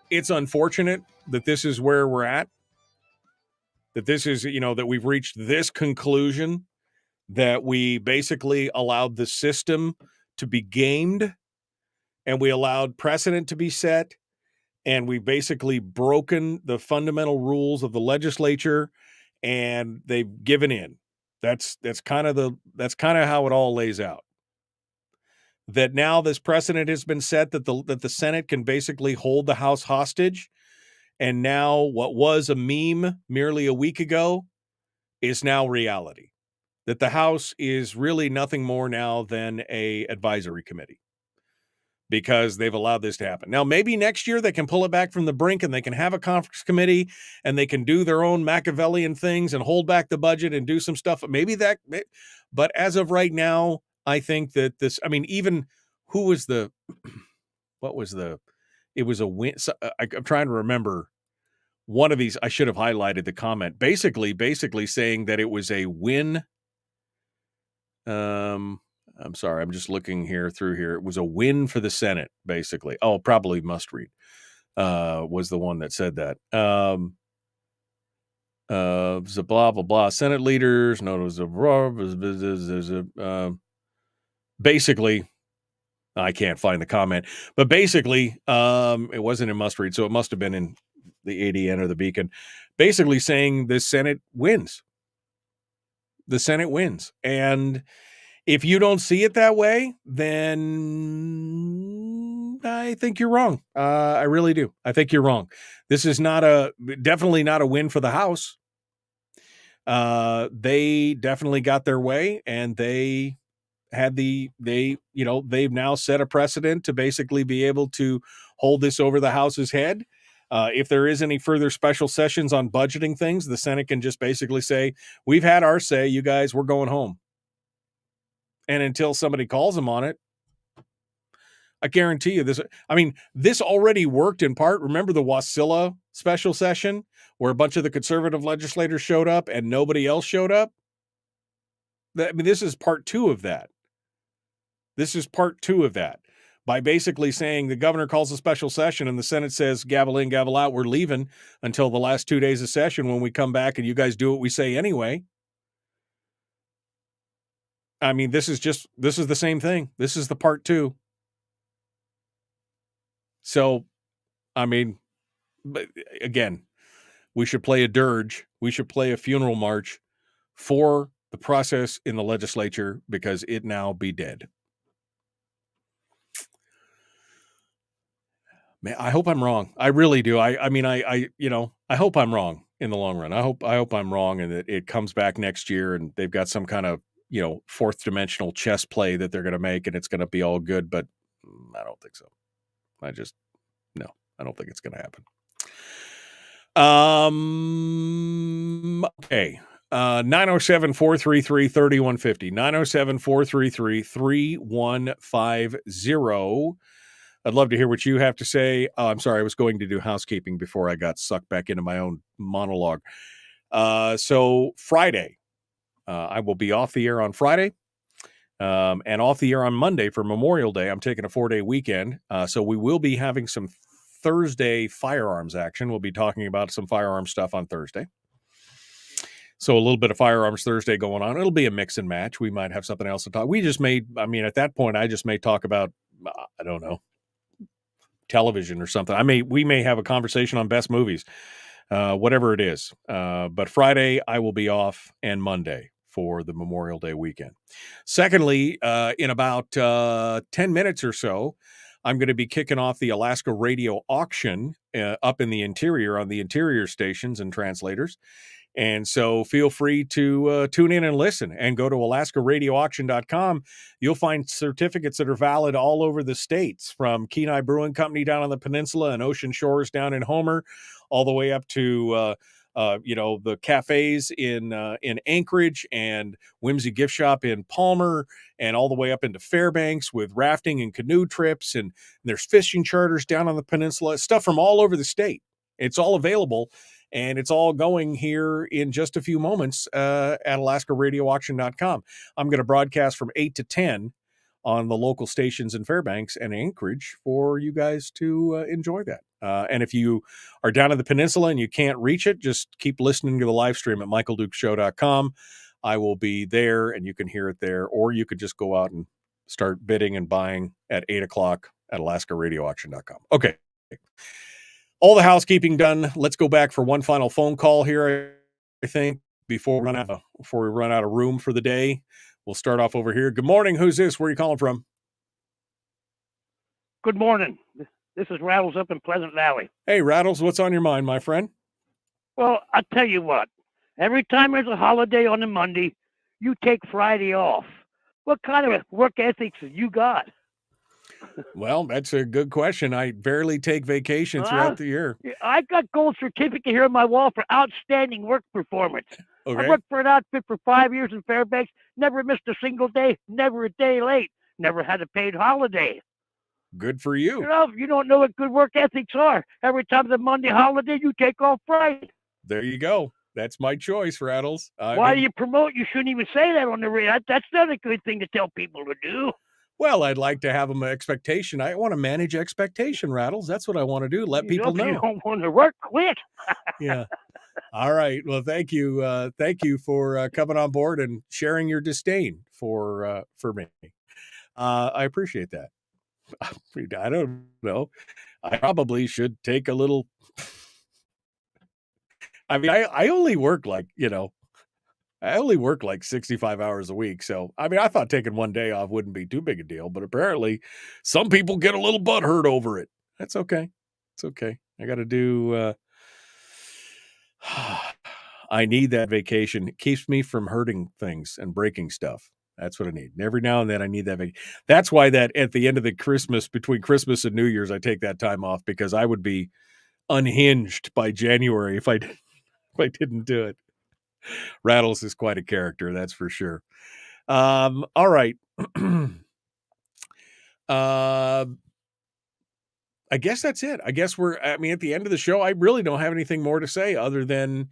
it's unfortunate that this is where we're at, that this is, that we've reached this conclusion, that we basically allowed the system to be gamed and we allowed precedent to be set. And we've basically broken the fundamental rules of the legislature, and they've given in. That's kind of how it all lays out. that now this precedent has been set that the Senate can basically hold the House hostage. And now what was a meme merely a week ago is now reality. That the House is really nothing more now than a advisory committee because they've allowed this to happen. Now, maybe next year they can pull it back from the brink and they can have a conference committee and they can do their own Machiavellian things and hold back the budget and do some stuff. Maybe that, but as of right now, I think that this, I mean, even who was the, what was the, it was a win. So, I'm trying to remember one of these. I should have highlighted the comment, basically saying that it was a win. I'm sorry. I'm just looking through here. It was a win for the Senate, basically. Oh, probably Must Read was the one that said that. Blah, blah, blah. Senate leaders. No, basically, I can't find the comment, but basically, it wasn't in Must Read, so it must have been in the ADN or the Beacon, basically saying the Senate wins. The Senate wins. And if you don't see it that way, then I think you're wrong. I really do. I think you're wrong. This is definitely not a win for the House. They definitely got their way, and they've now set a precedent to basically be able to hold this over the House's head. If there is any further special sessions on budgeting things, the Senate can just basically say, we've had our say, you guys, we're going home. And until somebody calls them on it, I guarantee you this. I mean, this already worked in part. Remember the Wasilla special session where a bunch of the conservative legislators showed up and nobody else showed up? I mean, this is part two of that. By basically saying the governor calls a special session and the Senate says, gavel in, gavel out, we're leaving until the last 2 days of session when we come back and you guys do what we say anyway. I mean, this is the same thing. This is the part two. So, I mean, but again, we should play a dirge. We should play a funeral march for the process in the legislature because it now be dead. Man, I hope I'm wrong. I really do. I hope I'm wrong in the long run. I hope I'm wrong and that it comes back next year and they've got some kind of, fourth dimensional chess play that they're going to make and it's going to be all good, but I don't think so. I don't think it's going to happen. Okay. 907-433-3150, 907-433-3150. I'd love to hear what you have to say. Oh, I'm sorry. I was going to do housekeeping before I got sucked back into my own monologue. So Friday, I will be off the air on Friday and off the air on Monday for Memorial Day. I'm taking a 4-day weekend. So we will be having some Thursday firearms action. We'll be talking about some firearms stuff on Thursday. So a little bit of Firearms Thursday going on. It'll be a mix and match. We might have something else to talk. At that point, I just may talk about, I don't know, television or something. We may have a conversation on best movies, whatever it is. But Friday I will be off and Monday for the Memorial Day weekend. Secondly, in about 10 minutes or so, I'm going to be kicking off the Alaska Radio Auction up in the interior on the interior stations and translators. And so feel free to tune in and listen and go to AlaskaRadioAuction.com. You'll find certificates that are valid all over the states, from Kenai Brewing Company down on the peninsula and Ocean Shores down in Homer, all the way up to the cafes in Anchorage and Whimsy Gift Shop in Palmer, and all the way up into Fairbanks with rafting and canoe trips. And there's fishing charters down on the peninsula, stuff from all over the state. It's all available. And it's all going here in just a few moments at AlaskaRadioAuction.com. I'm going to broadcast from 8 to 10 on the local stations in Fairbanks and Anchorage for you guys to enjoy that. And if you are down in the peninsula and you can't reach it, just keep listening to the live stream at MichaelDukesShow.com. I will be there and you can hear it there. Or you could just go out and start bidding and buying at 8 o'clock at AlaskaRadioAuction.com. Okay. All the housekeeping done. Let's go back for one final phone call here, I think, before we run out of room for the day. We'll start off over here. Good morning. Who's this? Where are you calling from? Good morning. This is Rattles up in Pleasant Valley. Hey, Rattles, what's on your mind, my friend? Well, I'll tell you what. Every time there's a holiday on a Monday, you take Friday off. What kind of work ethics have you got? Well, that's a good question. I barely take vacation throughout the year. I got gold certificate here on my wall for outstanding work performance. Okay. I worked for an outfit for 5 years in Fairbanks, never missed a single day, never a day late, never had a paid holiday. Good for you. You know, you don't know what good work ethics are. Every time it's a Monday holiday, you take off Friday. There you go. That's my choice, Rattles. Why do you promote? You shouldn't even say that on the radio. That's not a good thing to tell people to do. Well, I'd like to have them an expectation. I want to manage expectation, Rattles. That's what I want to do. Let people know. You don't want to work, quit. Yeah. All right. Well, thank you. Thank you for coming on board and sharing your disdain for me. I appreciate that. I don't know. I probably should take a little. I mean, I only work I only work like 65 hours a week. So, I mean, I thought taking one day off wouldn't be too big a deal, but apparently some people get a little butthurt over it. That's okay. It's okay. I got to do, I need that vacation. It keeps me from hurting things and breaking stuff. That's what I need. And every now and then I need that vacation. That's why that at the end of the between Christmas and New Year's, I take that time off because I would be unhinged by January if I didn't do it. Rattles is quite a character, that's for sure. All right. I guess that's it. I guess at the end of the show, I really don't have anything more to say other than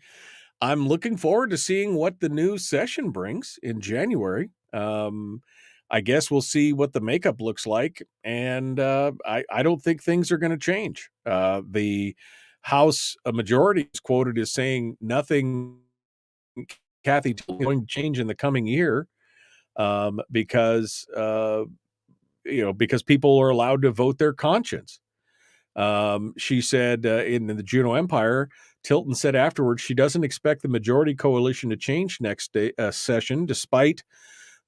I'm looking forward to seeing what the new session brings in January. I guess we'll see what the makeup looks like. And I don't think things are going to change. The House majority is quoted as saying nothing Kathy going to change in the coming year because people are allowed to vote their conscience. She said in the Juneau Empire, Tilton said afterwards she doesn't expect the majority coalition to change next session despite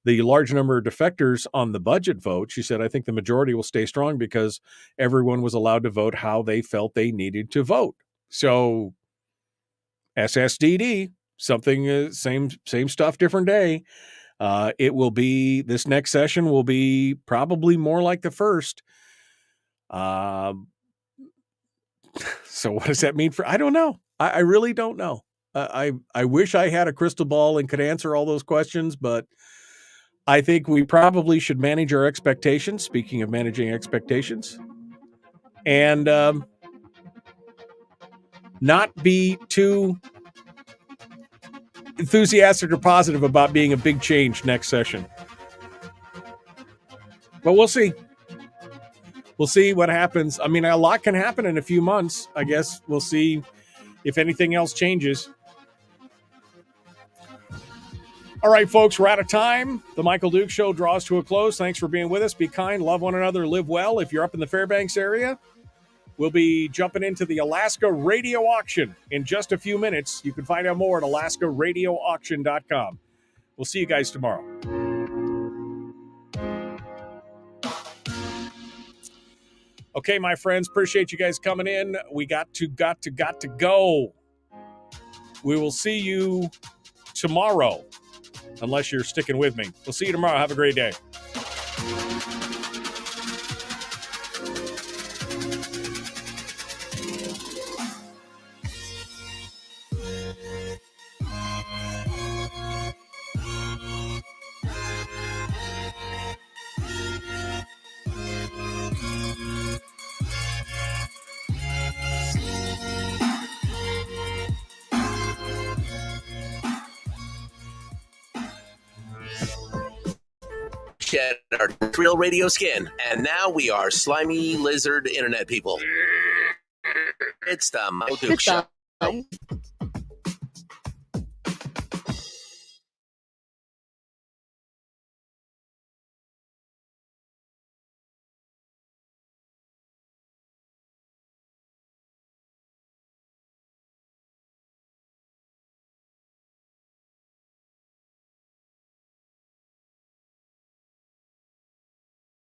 the large number of defectors on the budget vote. She said, I think the majority will stay strong because everyone was allowed to vote how they felt they needed to vote. So SSDD, something, same stuff, different day. It will be, this next session will be probably more like the first. So what does that mean I don't know. I really don't know. I wish I had a crystal ball and could answer all those questions, but I think we probably should manage our expectations. Speaking of managing expectations, and not be too enthusiastic or positive about being a big change next session. But we'll see. We'll see what happens. I mean, a lot can happen in a few months. I guess we'll see if anything else changes. All right, folks, we're out of time. The Michael Duke Show draws to a close. Thanks for being with us. Be kind, love one another, live well. If you're up in the Fairbanks area, we'll be jumping into the Alaska Radio Auction in just a few minutes. You can find out more at alaskaradioauction.com. We'll see you guys tomorrow. Okay, my friends, appreciate you guys coming in. We got to go. We will see you tomorrow, unless you're sticking with me. We'll see you tomorrow. Have a great day. Shed our real radio skin, and now we are slimy lizard internet people. It's the Michael Duke Show.